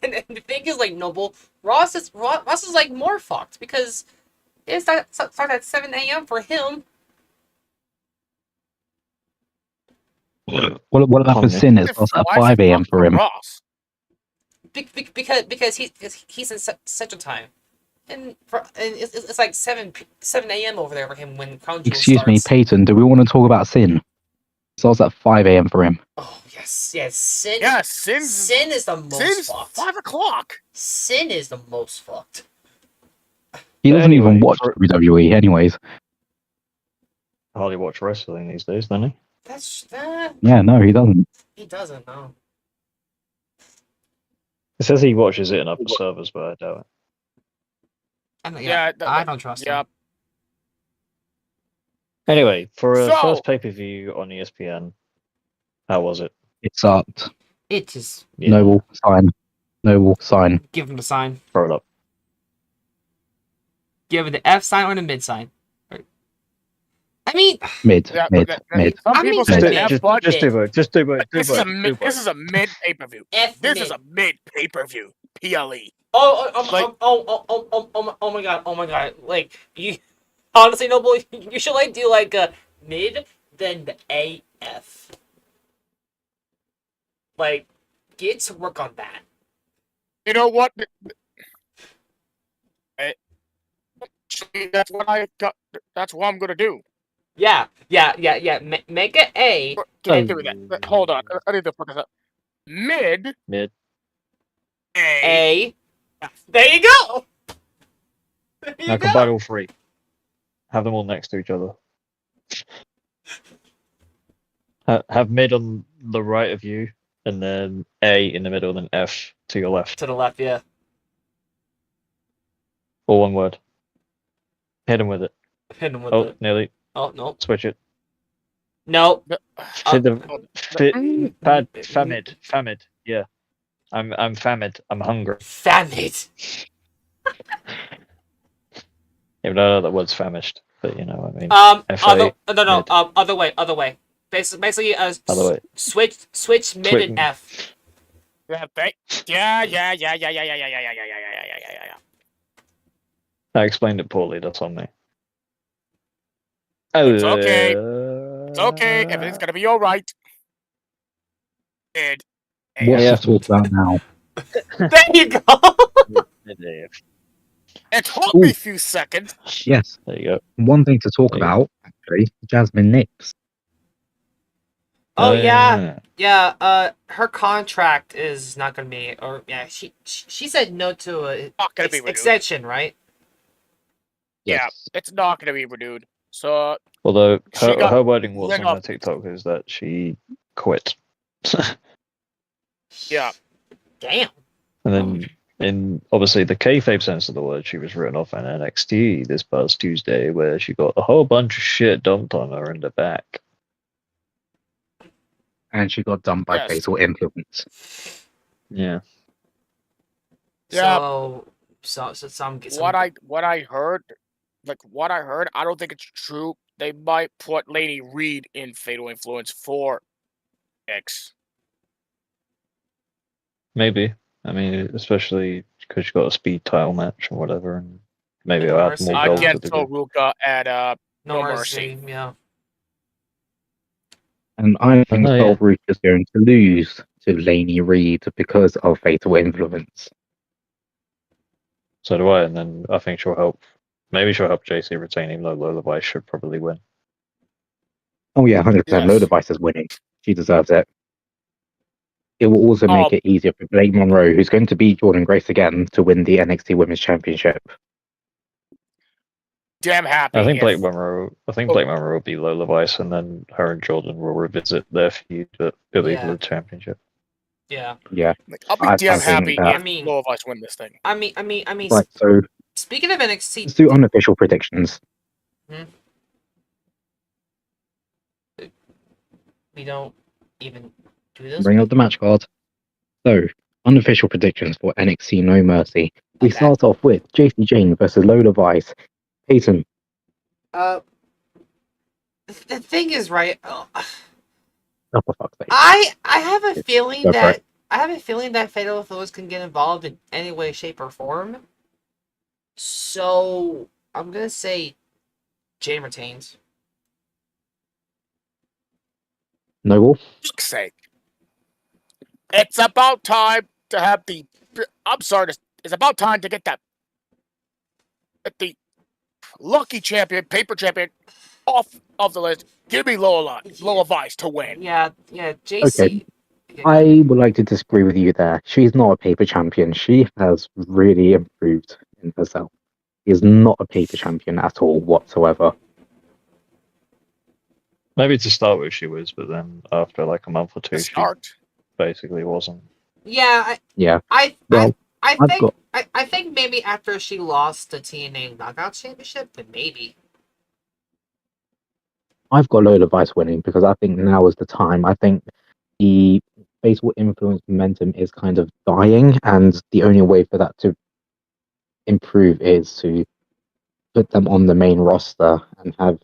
and the thing is, like, Noble, Ross is like more fucked because it starts at 7 a.m. for him. What about for Okay. Sin? It starts at 5 a.m. for him. Ross. Because he's in Central Time, and it's like 7 a.m. over there for him when Crown Jewel Excuse me, starts. Peyton, do we want to talk about Sin? It starts at 5 a.m. for him. Oh yes, Sin. Yeah, Sin is the most Sin's fucked. 5 o'clock. Sin is the most fucked. He doesn't Anyway, even watch WWE anyways. Hardly watch wrestling these days, doesn't he? That's that. Yeah, no, he doesn't. He doesn't know. It says he watches it in other servers, but I doubt it. I don't trust Yeah. him. Anyway, for a So- first pay-per-view on ESPN, how was it? It sucked. It is. Yeah, Noble, sign. Noble, sign. Give him the sign. throw it up. Give it the F sign or the mid sign. I mean, Mid, Yeah, mid, that- mid. Some I mean, people just say do- F, just- but Just do both. Just do both. this is a mid pay-per-view. F This mid. is a mid pay-per-view. PLE. Oh my god. Like, you honestly, Noble, you should like do like a mid, then the AF. Like, get to work on that. You know what? That's what I got. That's what I'm gonna do. Yeah. Make it A. Can't do that. Hold on. I need to put this up. Mid. Mid. A. A. There you go. There you Now go. combine all three. Have them all next to each other. Have mid on the right of you, and then A in the middle, and then F to your left. To the left, yeah. All one word. Hit him with it. Hit him with Oh, it. nearly. Oh, no. Switch it. No. Famid. Yeah. I'm famid. I'm hungry. Famid. Even though I know that word's famished, but you know what I mean. Other way. Basically, Other way. switch mid and F. Yeah. I explained it poorly. That's on me. Oh, It's okay. It's okay. Everything's gonna be all right. Good. What Yeah. to talk about now? There you go. It took me a few seconds. Yes, There you go. one thing to talk There you about, actually, Jasmine Nix. Oh yeah. Her contract is not gonna be, or yeah, she said no to a Not gonna be renewed. extension, right? Yeah, it's not gonna be renewed. So Although She got her wording was let on her off. TikTok is that she quit. yeah, Damn. And then, in obviously the kayfabe sense of the word, she was written off in NXT this past Tuesday, where she got a whole bunch of shit dumped on her in the back. And she got done by Yes. fatal influence. Yeah. Yeah. So some what I heard, I don't think it's true. They might put Lady Reed in Fatal Influence for X. Maybe. I mean, especially because she got a speed title match or whatever, and maybe No I'll add Mercy, more yeah. gold to Against the game. Ruka at no No mercy. Mercy. Yeah. And I think Oh, yeah. Sol Ruka is going to lose to Laney Reed because of fatal influence. So do I, and then I think she'll help. Maybe she'll help JC retain, even though Lola Vice should probably win. Oh yeah, 100%. Yes. Lola Vice is winning. She deserves it. It will also make it easier for Blake Monroe, who's going to beat Jordan Grace again, to win the NXT Women's Championship. Damn happy. I think Blake if- Monroe will be Lola Vice, and then her and Jordan will revisit their feud at Elite Yeah. World Championship. Yeah. Yeah. I'll be I damn think happy that- if I mean- Low of Us win this thing. I mean, Right, so speaking of NXT, let's do unofficial predictions. we don't even do this. Bring up the match card. So, unofficial predictions for NXT No Mercy. We Okay. start off with JC Jane versus Lola Vice. Peyton, The thing is, right? oh for fuck's sake. I have a feeling Go for that Fatal Influence can get involved in any way, shape, or form. So I'm gonna say Jane retains. Noble, Fuck's sake. It's about time to have the. I'm sorry. It's about time to get the lucky champion, paper champion, off of the list. Give me Lola Vice to win. Yeah, JC. Okay. I would like to disagree with you there. She's not a paper champion. She has really improved in herself. She is not a paper champion at all whatsoever. Maybe to start with she was, but then after like a month or two, she Start. basically wasn't. Yeah, Yeah. I Well, I I've think got- I think maybe after she lost the TNA Knockout Championship, but maybe. I've got Lola Vice winning because I think now is the time. I think the fatal influence momentum is kind of dying, and the only way for that to improve is to put them on the main roster and have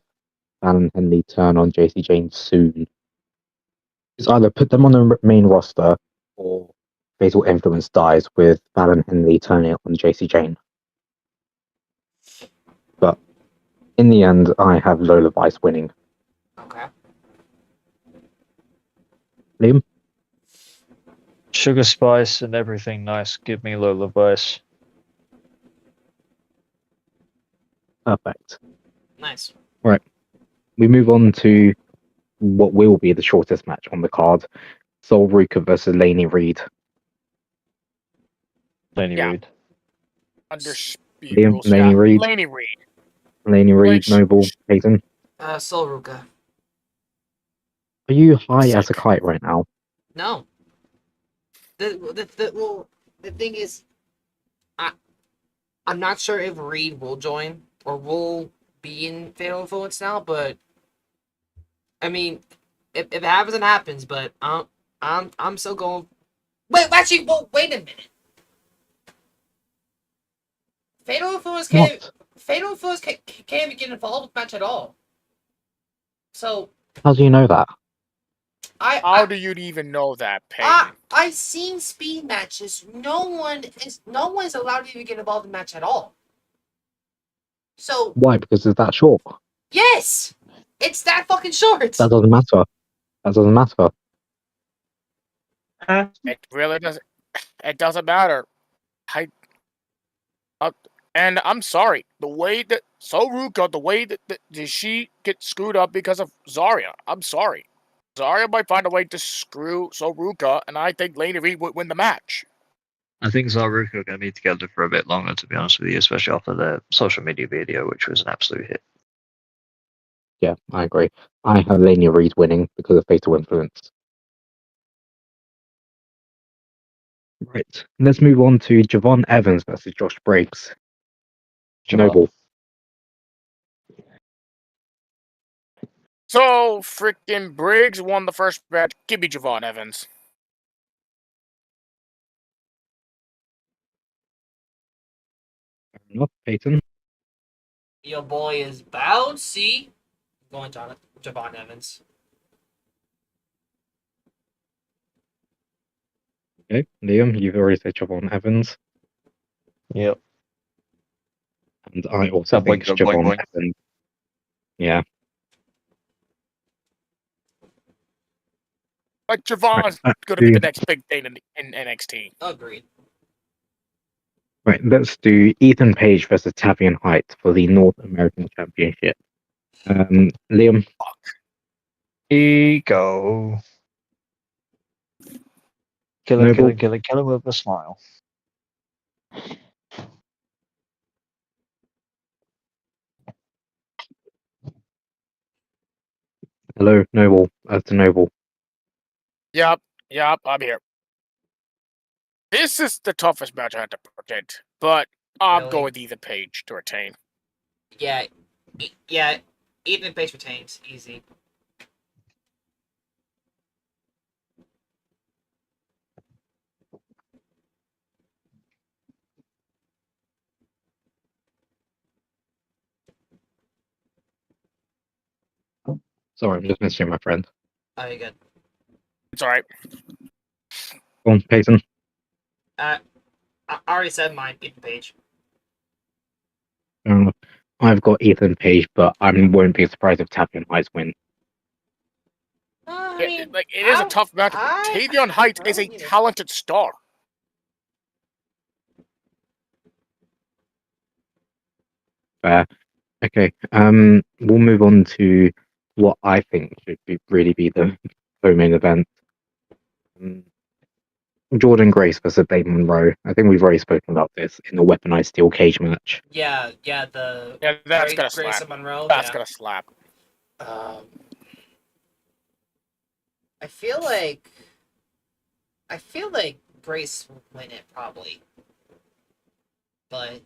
Fallon Henley turn on JC Jane soon. It's either put them on the main roster or fatal influence dies with Fallon Henley turning on JC Jane. But in the end, I have Lola Vice winning. Okay. Liam? Sugar spice and everything nice. Give me Lola Vice. Perfect. Nice. We move on to what will be the shortest match on the card. Sol Ruka versus Laney Reed. Laney Yeah. Reed. Under speed Liam, rules. Laney Reed. Laney Reed. Laney Reed, Which- Noble, Peyton. Sol Ruka. Are you high as a Sick. kite right now? No. The thing is, I'm not sure if Reed will join or will be in Fatal Influence now, but I mean, if it happens, it happens. But I'm still going. Wait, actually, well, wait a minute. Fatal Influence can't. What? Fatal Influence can't even get involved with the match at all. So How do you know that? How do you even know that, Peyton? I seen speed matches. No one is allowed to even get involved in the match at all. So Why? Because it's that short. yes, it's that fucking short. That doesn't matter. That doesn't matter. It really doesn't. It doesn't matter. And I'm sorry, the way that Soruka, the way that she gets screwed up because of Zarya. I'm sorry. Zarya might find a way to screw Soruka, and I think Lady Reed would win the match. I think Zaruka are going to be together for a bit longer, to be honest with you, especially after their social media video, which was an absolute hit. Yeah, I agree. I have Lania Reed winning because of Fatal Influence. Right. Let's move on to Javon Evans versus Josh Briggs. Noble. So, freaking Briggs won the first match. Give me Javon Evans. Fair enough, Peyton. Your boy is bouncy. Going Javon Evans. Okay, Liam, you've already said Javon Evans. Yep. And I also think it's Javon Evans. Yeah. But Javon's going to be the next big thing in NXT. Agreed. Right, let's do Ethan Page versus Tavian Height for the North American Championship. Liam. Ego. Kill him with a smile. Hello, Noble. To Noble. Yep, I'm here. This is the toughest match I had to predict, but I'm going with Ethan Page to retain. Yeah, Ethan Page retains. Easy. Sorry, I'm just missing my friend. Oh, you're good. It's alright. Go on, Peyton. I already said mine, Ethan Page. I've got Ethan Page, but I won't be surprised if Tavian Heights win. I mean, it is a tough match. Tavion Heights is a talented star. Fair. Okay. We'll move on to what I think should really be the co-main event. Jordan Grace versus Dave Monroe. I think we've already spoken about this in the weaponized steel cage match. Yeah, that's gonna slap. Monroe, that's gonna slap. I feel like Grace will win it probably, but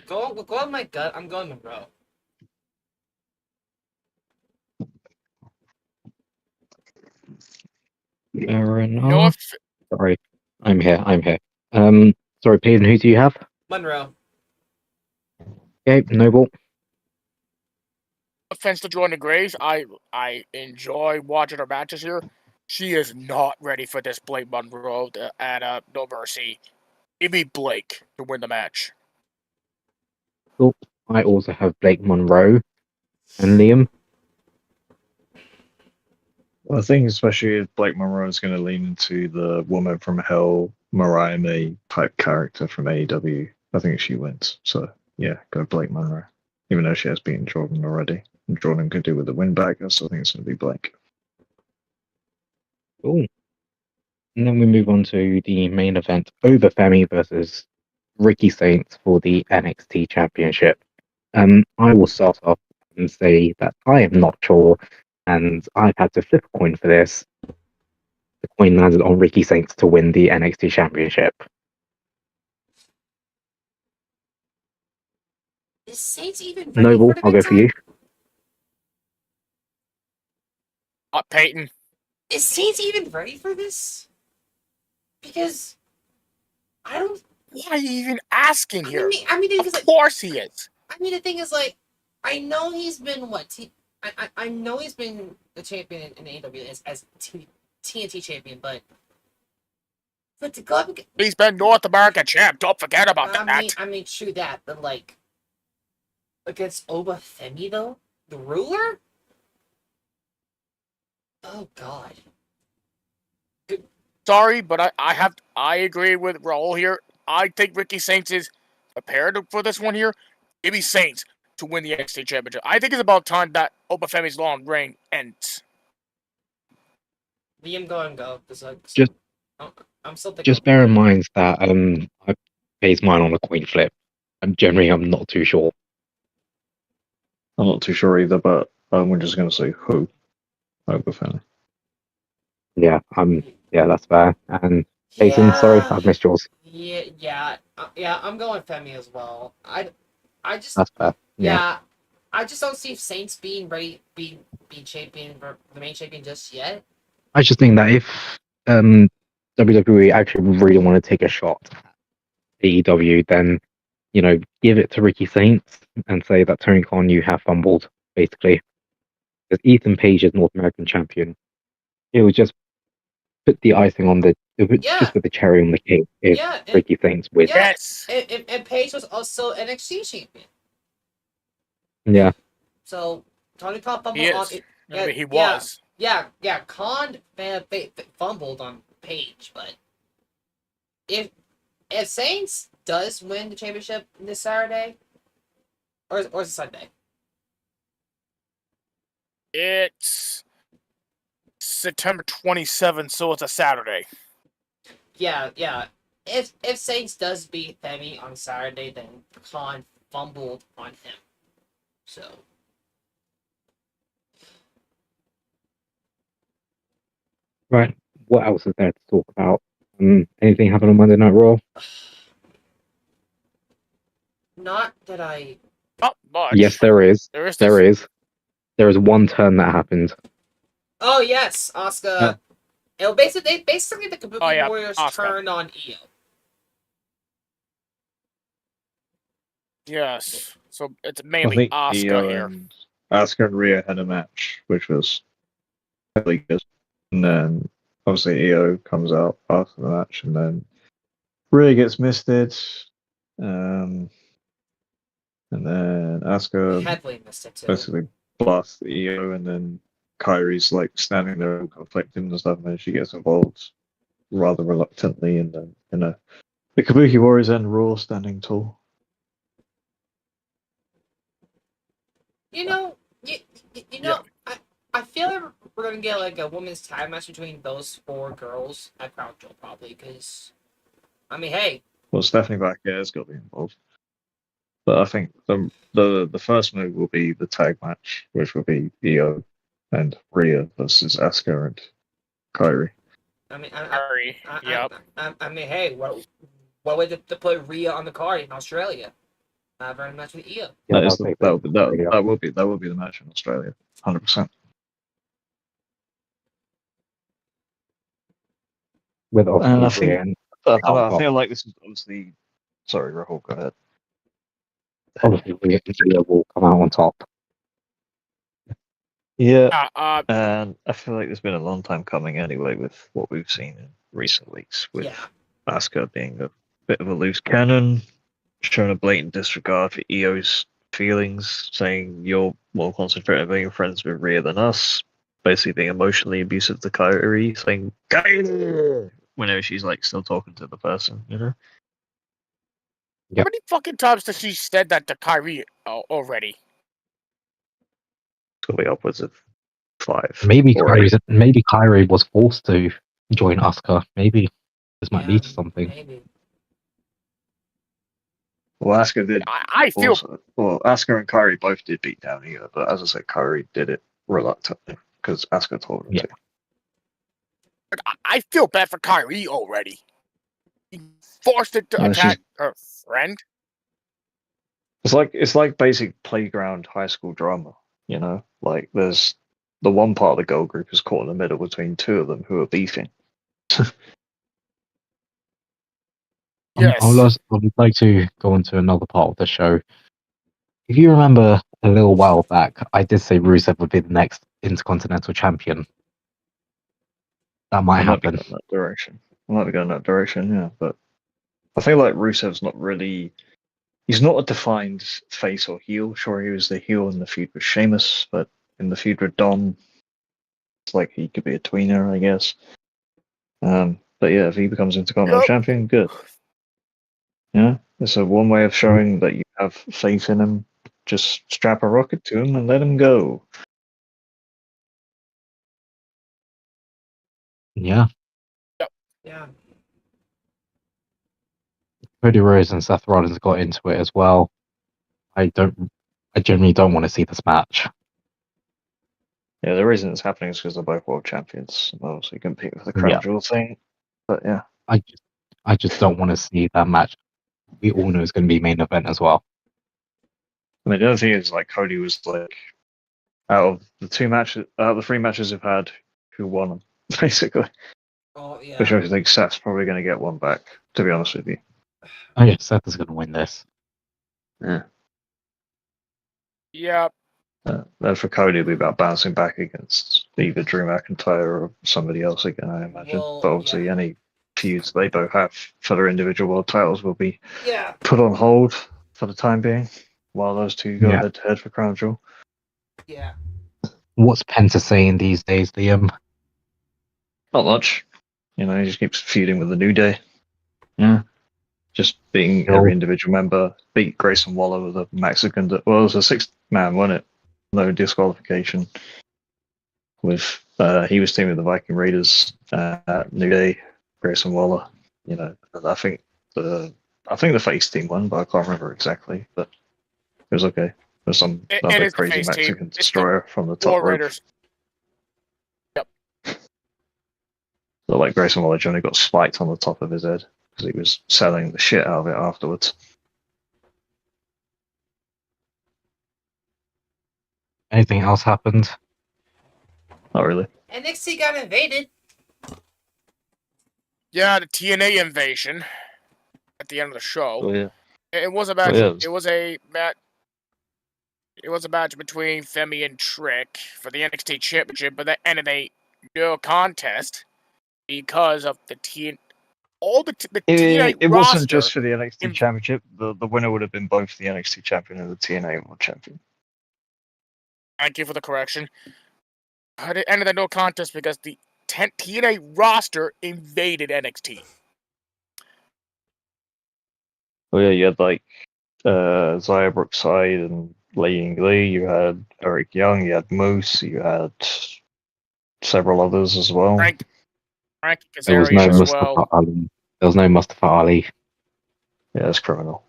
go with my gut. I'm going Monroe. Fair enough. Sorry, I'm here. Sorry, Peyton, who do you have? Monroe. Okay, Noble. Offense to Jordan Grace, I enjoy watching her matches here. She is not ready for this Blake Monroe at No Mercy. Give me Blake to win the match. Cool. I also have Blake Monroe and Liam. Well, I think especially if Blake Monroe is going to lean into the Woman from Hell, Mariah May type character from AEW, I think she wins. So, yeah, go Blake Monroe. Even though she has beaten Jordan already. And Jordan could do with the win back, I still think it's going to be Blake. Cool. And then we move on to the main event, Overfemi versus Ricky Saints for the NXT Championship. I will start off and say that I am not sure, and I've had to flip a coin for this. The coin landed on Ricky Saints to win the NXT Championship. Is Saints even ready Noble, for the I'll big go for you. time? Peyton. Is Saints even ready for this? Because I don't. Why are you even asking here? I mean, Of course he is. I mean, the thing is, like, I know he's been I know he's been the champion in AEW as TNT champion, but to go up, He's been North American champ. Don't forget about that. I mean, true that, but like against Obafemi though, the ruler. Oh God. Sorry, but I agree with Raul here. I think Ricky Saints is prepared for this one here. Maybe Saints to win the NXT Championship. I think it's about time that Obafemi's long reign ends. Liam, go and go. Just- I'm still thinking. Just bear in mind that I base mine on a coin flip, and generally I'm not too sure. I'm not too sure either, but I'm just going to say who over Fenner. Yeah, yeah, that's fair. And Jason, sorry, I've missed yours. Yeah, I'm going Femi as well. I just That's fair. Yeah. I just don't see Saints being ready, being champion, the main champion just yet. I just think that if WWE actually really want to take a shot at AEW, then give it to Ricky Saints and say that Tony Khan, you have fumbled, basically. Because Ethan Page is North American champion. It would just put the icing on just with the cherry on the cake if Ricky Saints wins. Yes. And Page was also NXT champion. Yeah. So Tony Khan fumbled He is. He was. Yeah. Khan fumbled on Page, but if Saints does win the championship this Saturday, or is it Sunday? It's September 27th, so it's a Saturday. Yeah. If Saints does beat Femi on Saturday, then Khan fumbled on him. So. Right. What else is there to talk about? Anything happen on Monday Night Raw? Not that I. Not much. Yes, there is. There is one turn that happened. Oh yes, Asuka. Basically the Kabuki Warriors Asuka turned on Io. Yes. So it's mainly Asuka here. Asuka and Rhea had a match, which was really good. And then obviously Io comes out after the match, and then Rhea gets misted. And then Asuka Heavily missed it too. basically blasts Io, and then Kairi's like standing there all conflicted and stuff, and then she gets involved rather reluctantly, and then the Kabuki Warriors end Raw standing tall. I feel like we're gonna get like a women's tag match between those four girls at Crown Jewel probably, because I mean, hey. Well, Stephanie Vacquer's got to be involved, but I think the first move will be the tag match, which will be Io and Rhea versus Asuka and Kairi. I mean, I mean, hey, what way to put Rhea on the card in Australia? Have her match with Io. Yeah, that will be the match in Australia, 100%. With And I feel like this is obviously. Sorry, Rahul, go ahead. obviously Rhea will come out on top. Yeah, and I feel like there's been a long time coming anyway with what we've seen in recent weeks, with Asuka being a bit of a loose cannon, showing a blatant disregard for Io's feelings, saying you're more concentrated on being friends with Rhea than us, basically being emotionally abusive to Kairi, saying Kairi whenever she's like still talking to the person, Yep. How many fucking times has she said that to Kairi already? It's gonna be upwards of 5. Maybe Kairi was forced to join Asuka. Maybe this might lead to something. Maybe. Well, Asuka did. I feel. Asuka and Kairi both did beat down Io, but as I said, Kairi did it reluctantly because Asuka told him to. I feel bad for Kairi already. He forced it to attack her friend. It's like basic playground high school drama, you know? Like there's the one part of the girl group is caught in the middle between two of them who are beefing. Yes. I would like to go into another part of the show. If you remember a little while back, I did say Rusev would be the next Intercontinental Champion. That might happen. Going that direction. I might be going that direction, yeah. But I feel like Rusev's not really. He's not a defined face or heel. Sure, he was the heel in the feud with Sheamus, but in the feud with Dom, it's like he could be a tweener, I guess. But yeah, if he becomes Intercontinental Champion, good. Yeah, it's a one way of showing that you have faith in him. Just strap a rocket to him and let him go. Yeah. Yeah. Cody Rhodes and Seth Rollins got into it as well. I genuinely don't want to see this match. Yeah, the reason it's happening is because they're both world champions. Obviously, compete for the crown jewel thing. But yeah, I just don't want to see that match. We all know it's going to be main event as well. I mean, the other thing is like Cody was like out of the three matches we've had, who won them basically. Oh yeah. Which I think Seth's probably going to get one back. To be honest with you. Oh yeah, Seth is going to win this. Yeah. Yeah. Then for Cody, it'll be about bouncing back against either Drew McIntyre or somebody else again, I imagine. Well, but obviously, any feuds they both have for their individual world titles will be put on hold for the time being while those two go head to head for crown jewel. Yeah. What's Penta saying these days, Liam? Not much. You know, he just keeps feuding with the New Day. Yeah. Just beating every individual member. Beat Grayson Waller with a Mexican. Well, it was a 6-man, wasn't it? No disqualification. With he was teaming with the Viking Raiders, New Day, Grayson Waller. You know, I think the face team won, but I can't remember exactly. But it was okay. There's some other crazy Mexican destroyer from the top rope. Raiders. Yep. So like Grayson Waller only got spiked on the top of his head because he was selling the shit out of it afterwards. Anything else happened? Not really. NXT got invaded. Yeah, the TNA invasion at the end of the show. Oh yeah. It was a match. Oh, yeah. It was a match. It was a match between Femi and Trick for the NXT Championship, but that ended a no contest because of the TNA. It roster. wasn't just for the NXT Championship. The winner would have been both the NXT Champion and the TNA World Champion. Thank you for the correction. It ended a no contest because the TNA roster invaded NXT. Oh yeah, you had like Zaya Brookside and Lei Ying Lee. You had Eric Young. You had Moose. You had several others as well. Frankie There was Kazarian no as Mustafa well. Ali. There was no Mustafa Ali. Yeah, it's criminal.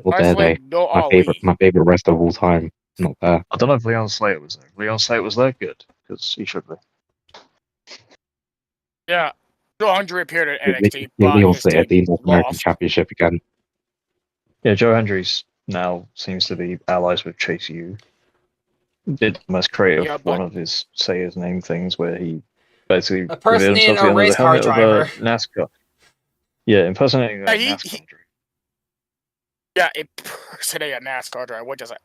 Or dare they? No Ali. My favorite wrestler of all time. Not there. I don't know if Leon Slater was there. Leon Slater was there, good, because he should be. Yeah. Joe Hendry appeared at NXT, Yeah, but we all his say at the team North American lost. Championship again. Yeah, Joe Hendry's now seems to be allies with Chase U. Did the most creative one of his say his name things where he basically impersonating a race car driver. NASCAR. Yeah, impersonating a NASCAR driver. Yeah, impersonating a NASCAR driver, which is a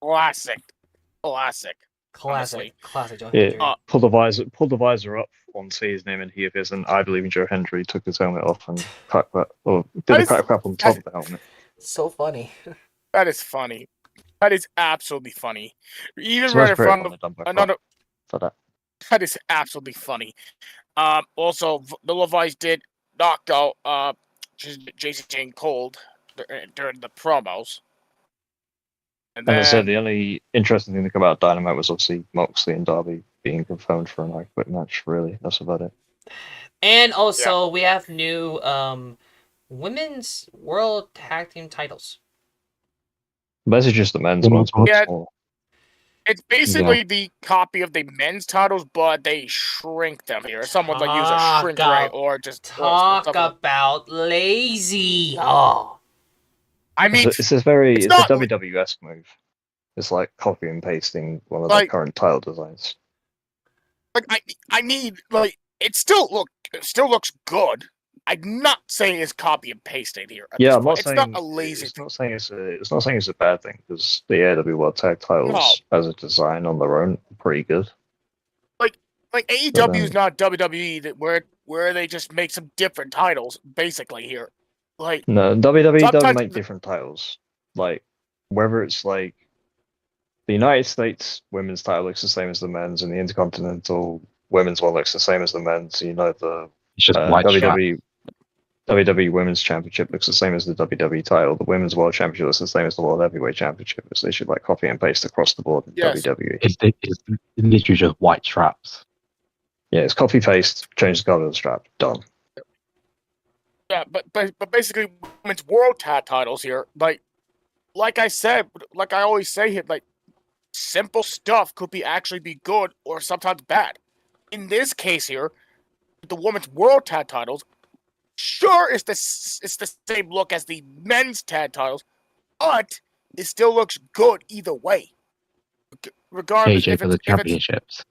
classic. Classic Joe Yeah, Hendry. pull the visor up on say his name and he appears, and I believe in Joe Hendry took his helmet off and crack crap on top of the helmet. So funny. That is funny. That is absolutely funny. Even So right that's in great front when of they're done by another. for that. That is absolutely funny. Also, the Levi's did knock out Jason Jane Cold during the promos. And As I said, the only interesting thing to come out of Dynamite was obviously Moxley and Darby being confirmed for an I Quit match. Really, that's about it. And also, we have new women's world tag team titles. Basically, just the men's ones. But Yeah. small. It's basically the copy of the men's titles, but they shrink them here. Someone's like use a shrink ray or just talk about lazy. Oh. I mean, it's a very it's it's a not WWS move. It's like copy and pasting one of the like current title designs. I need like it still looks good. I'm not saying it's copy and pasting here. At Yeah, this I'm point. not It's saying not a lazy it's thing. not saying it's not saying it's a bad thing because the AEW World Tag titles as a design on their own are pretty good. Like AEW is not WWE that where they just make some different titles basically here. Like No, WWE don't sometimes make different titles. Like whether it's like the United States women's title looks the same as the men's, and the Intercontinental women's one looks the same as the men's. You know the It's just white strap. WWE Women's Championship looks the same as the WWE title. The Women's World Championship looks the same as the World Heavyweight Championship. So they should like copy and paste across the board in Yes. WWE. It's literally just white straps. Yeah, it's copy paste, change the color of the strap, done. yeah, but basically women's world tag titles here. Like I said, like I always say here, like simple stuff could actually be good or sometimes bad. In this case here, the women's world tag titles, sure it's the same look as the men's tag titles, but it still looks good either way. Regardless KJ if for the it's championships.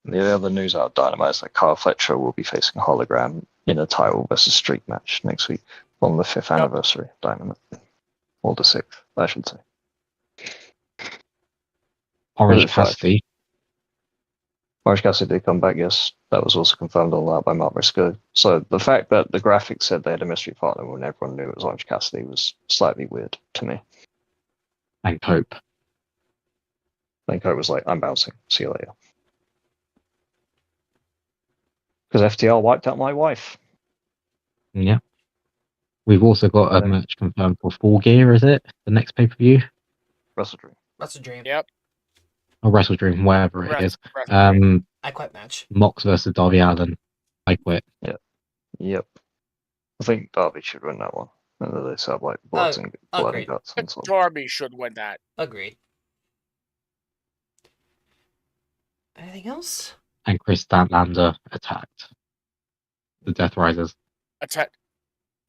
The other news out of Dynamite is that Kyle Fletcher will be facing Hologram in a title versus streak match next week on the 5th anniversary of Dynamite. Or the 6th, I should say. Orange Was it five? Cassidy. Orange Cassidy did come back, yes. That was also confirmed on that by Mark Briscoe. So the fact that the graphics said they had a mystery partner when everyone knew it was Orange Cassidy was slightly weird to me. And Cope. I think I was like, I'm bouncing. See you later. Because FTR wiped out my wife. Yeah. We've also got a match confirmed for Full Gear, is it? The next pay-per-view? Wrestle Dream. That's a dream. Yep. Or Wrestle Dream, whatever it is. I quit match. Mox versus Darby Allin. I quit. Yep. I think Darby should win that one. And then they said like blood and agreed. guts and so on. Darby should win that. Agreed. Anything else? And Chris Statlander attacked the Death Risers.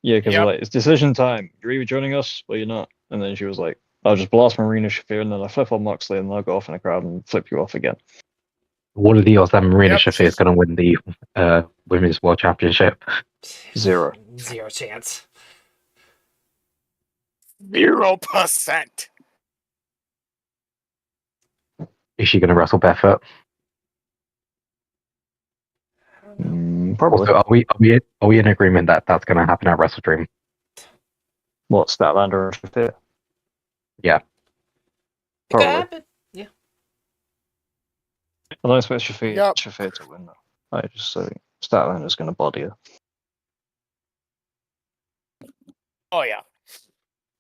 Yeah, because Yep. like it's decision time. You're either joining us or you're not. And then she was like, I'll just blast Marina Shafir and then I flip on Moxley and I'll go off in the crowd and flip you off again. What are the odds that Marina Yep. Shafir is going to win the Women's World Championship? 0. Zero chance. 0%. Is she going to wrestle barefoot? Probably. Also, are we in agreement that that's going to happen at Wrestle Dream? What, Statlander and Shafir? Yeah. It could Probably. happen. Yeah. I don't expect Shafir, Yep. Shafir to win though. I just say Statlander's going to body her. Oh yeah.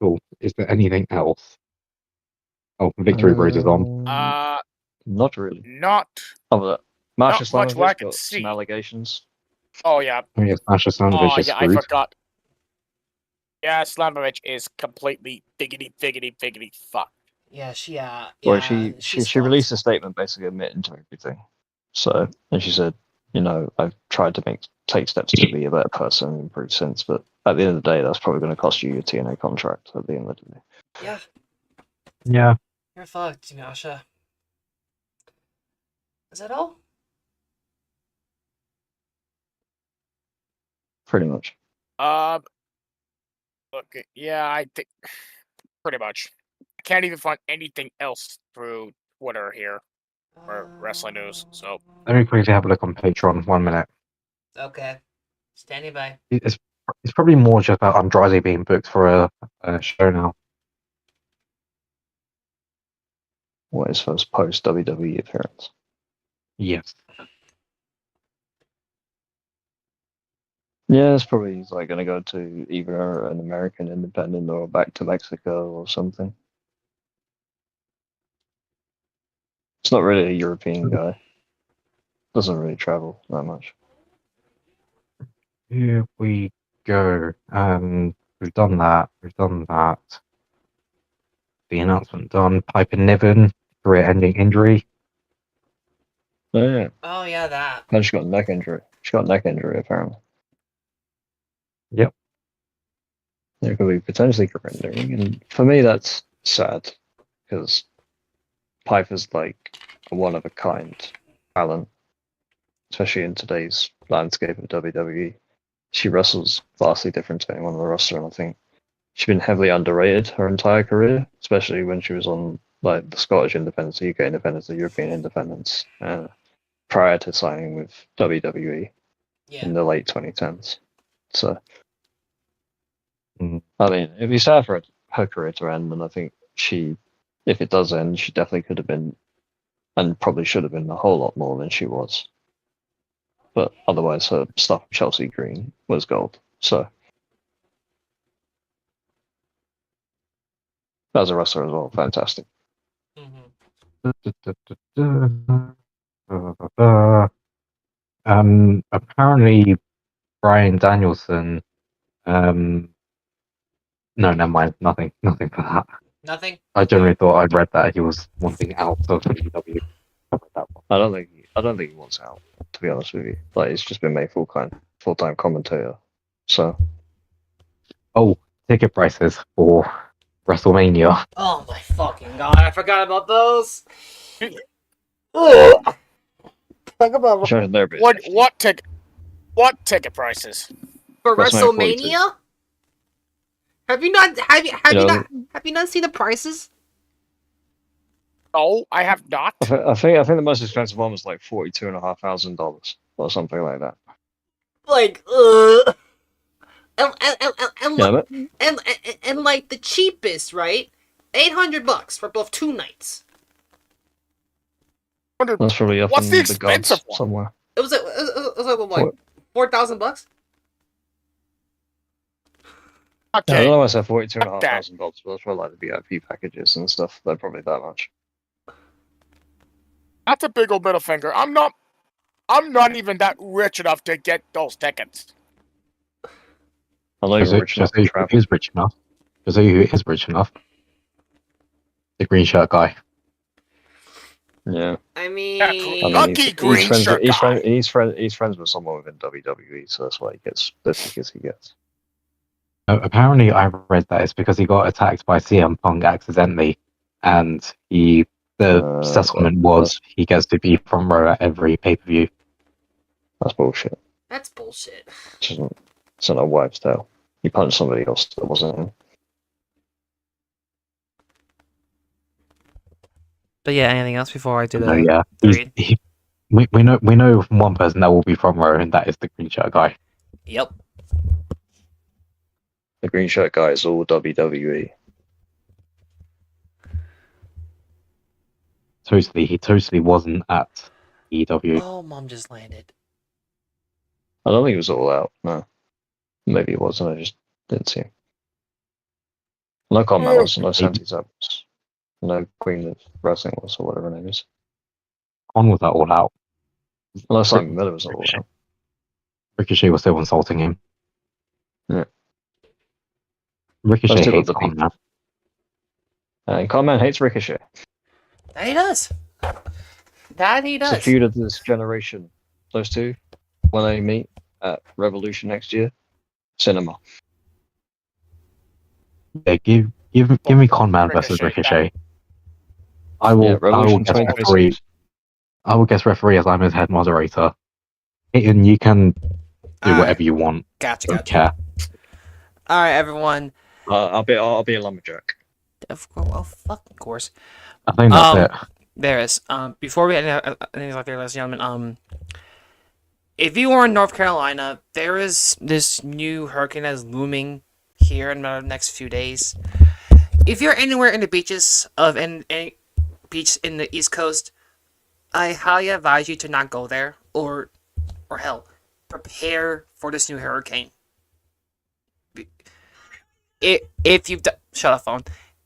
Cool. Is there anything else? Oh, Victory Road is on. Not really. Not. Other than Masha Not much what I Slamovich can got see. some allegations. Oh yeah. I mean, Sasha Slamovich Oh is yeah. I screwed. forgot. Yeah, Slamovich is completely figgity fuck. Yeah, she Well, she released a statement basically admitting to everything. So, and she said, you know, I've tried to take steps to be a better person and improve since, but at the end of the day, that's probably going to cost you your TNA contract at the end of the day. Yeah, Yeah. you're fucked, Nasha. Is that all? Pretty much. Okay. Yeah, I think pretty much. I can't even find anything else through Twitter here or wrestling news. So Let me quickly have a look on Patreon. 1 minute. Okay. Standing by. It's probably more just about Andrade being booked for a show now. What is first post WWE appearance? Yes. Yeah, it's probably like going to go to either an American independent or back to Mexico or something. It's not really a European guy. Doesn't really travel that much. Here we go. We've done that. The announcement done. Piper Niven, career-ending injury. Oh, yeah. Oh yeah, that. And she got a neck injury. She got a neck injury, apparently. Yep. It could be potentially rendering, and for me that's sad because Piper's like a one of a kind talent, especially in today's landscape of WWE. She wrestles vastly different to anyone on the roster, and I think she's been heavily underrated her entire career, especially when she was on like the Scottish Independence, the UK Independence, the European Independence, prior to signing with WWE in the late 2010s. So, I mean, it'd be sad for her career to end, and I think if it does end, she definitely could have been, and probably should have been, a whole lot more than she was. But otherwise, her stuff with Chelsea Green was gold. So, as a wrestler as well, fantastic. Apparently, Brian Danielson. No, never mind. Nothing for that. Nothing? I generally thought I'd read that he was wanting out of WWE. I don't think he wants out, to be honest with you. Like, he's just been made full-time commentator. So, Oh, ticket prices for WrestleMania. Oh my fucking god, I forgot about those. Ugh. Talk about What ticket prices? for WrestleMania 42. WrestleMania? Have you not seen the prices? No, I have not. I think the most expensive one was like $42,500 or something like that. Like, and like the cheapest, right? $800 for both 2 nights. That's probably up What's in the the expensive gods one? somewhere. It was like $4,000. Yeah, I Okay, don't know why I said $42,500, but that's for like the VIP packages and stuff. They're probably that much. that's a big old middle finger. I'm not even that rich enough to get those tickets. I know you're rich enough to travel. Who's rich enough? Because who is rich enough? The green shirt guy. Yeah. I mean, Lucky green shirt guy. He's friends with someone within WWE, so that's why he gets the tickets he gets. Apparently, I read that it's because he got attacked by CM Punk accidentally, and the settlement was he gets to be front row at every pay-per-view. That's bullshit. that's bullshit. It's not a wives' tale. He punched somebody else that wasn't him. But yeah, anything else before I do So, yeah, we know one person that will be front row, and that is the green shirt guy. Yep. The green shirt guy is all WWE. He totally wasn't at EW. Oh, mom just landed. I don't think he was all out. No, maybe he was, and I just didn't see him. No Conman was, no Santi was, no Queen of Wrestling was, or whatever her name is. Con was that all out. No, Simon Miller was all out. Ricochet was still insulting him. Yeah. Ricochet Those two hates were the Con now. And Conman hates Ricochet. That he does. It's a feud of this generation. Those two, when they meet at Revolution next year, cinema. Yeah, give me Conman versus Ricochet. I will guess referee. I will guess referee as I'm his head moderator. And you can do whatever you want. Gotcha. Don't care. All right, everyone. I'll be a lumberjack. Of course. I think that's it. There is. Before we end anything like that, ladies and gentlemen, if you are in North Carolina, there is this new hurricane that's looming here in the next few days. If you're anywhere in the beaches of any beach in the East Coast, I highly advise you to not go there, or hell, prepare for this new hurricane. If you've shut up, phone.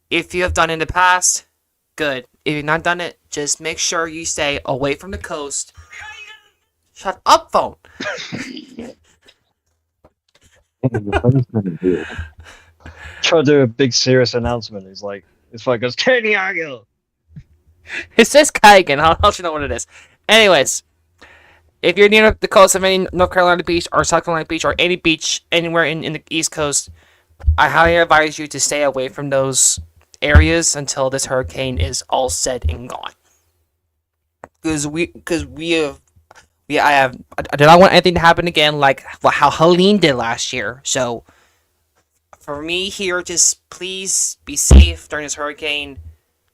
If you have done it in the past, good. If you've not done it, just make sure you stay away from the coast. Shut up, phone. Try to do a big serious announcement. He's like, this fight goes, Kenny Argyle. It says Kaigan. I'll let you know what it is. Anyways, if you're near the coast of any North Carolina beach or South Carolina beach or any beach anywhere in the East Coast, I highly advise you to stay away from those areas until this hurricane is all said and gone. I do not want anything to happen again like how Helene did last year. So, for me here, just please be safe during this hurricane.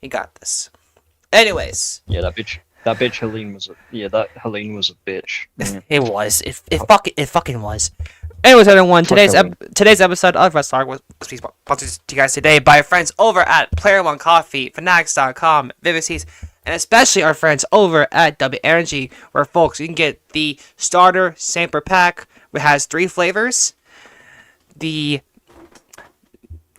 You got this. Anyways. Yeah, that bitch Helene was a bitch. Yeah. It was. It fucking was. Anyways, everyone, today's episode of Wrestle Arc was sponsored to you guys today by our friends over at Player One Coffee, Fanatics.com, Vivid Seats, and especially our friends over at W Energy, where folks you can get the starter sample pack, which has 3 flavors.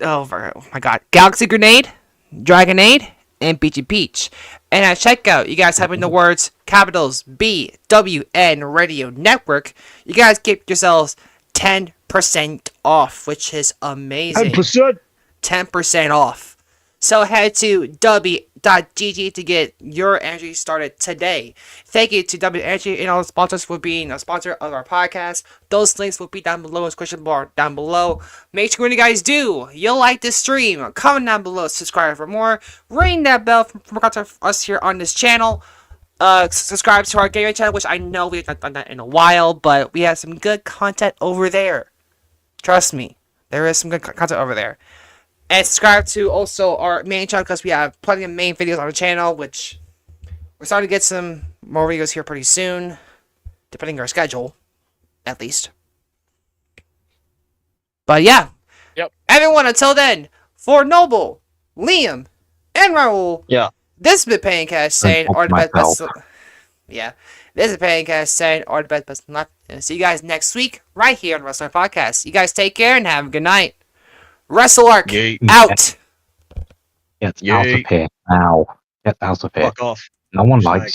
Oh my god, Galaxy Grenade, Dragonade, and Peachy Peach. And at checkout, you guys type in the words capitals BWN Radio Network. You guys get yourselves 10% off, which is amazing. 10%. 10% off. So head to w.gg to get your energy started today. Thank you to W Energy and all the sponsors for being a sponsor of our podcast. Those links will be down below in the description bar down below. Make sure when you guys do, you'll like this stream. Comment down below, subscribe for more. Ring that bell for us here on this channel. Subscribe to our gaming channel, which I know we haven't done that in a while, but we have some good content over there. Trust me, there is some good content over there. And subscribe to also our main channel because we have plenty of main videos on the channel, which we're starting to get some more videos here pretty soon, depending on our schedule, at least. But yeah. Yep. Everyone, until then, for Noble, Liam, and Raul. Yeah. This has been Paying saying, or the best. Yeah. This is Paying saying, or the best luck. And see you guys next week, right here on Wrestle Arc Podcast. You guys take care and have a good night. Wrestle Arc out. Get out of here now. Get out of here. Fuck off. No one likes you.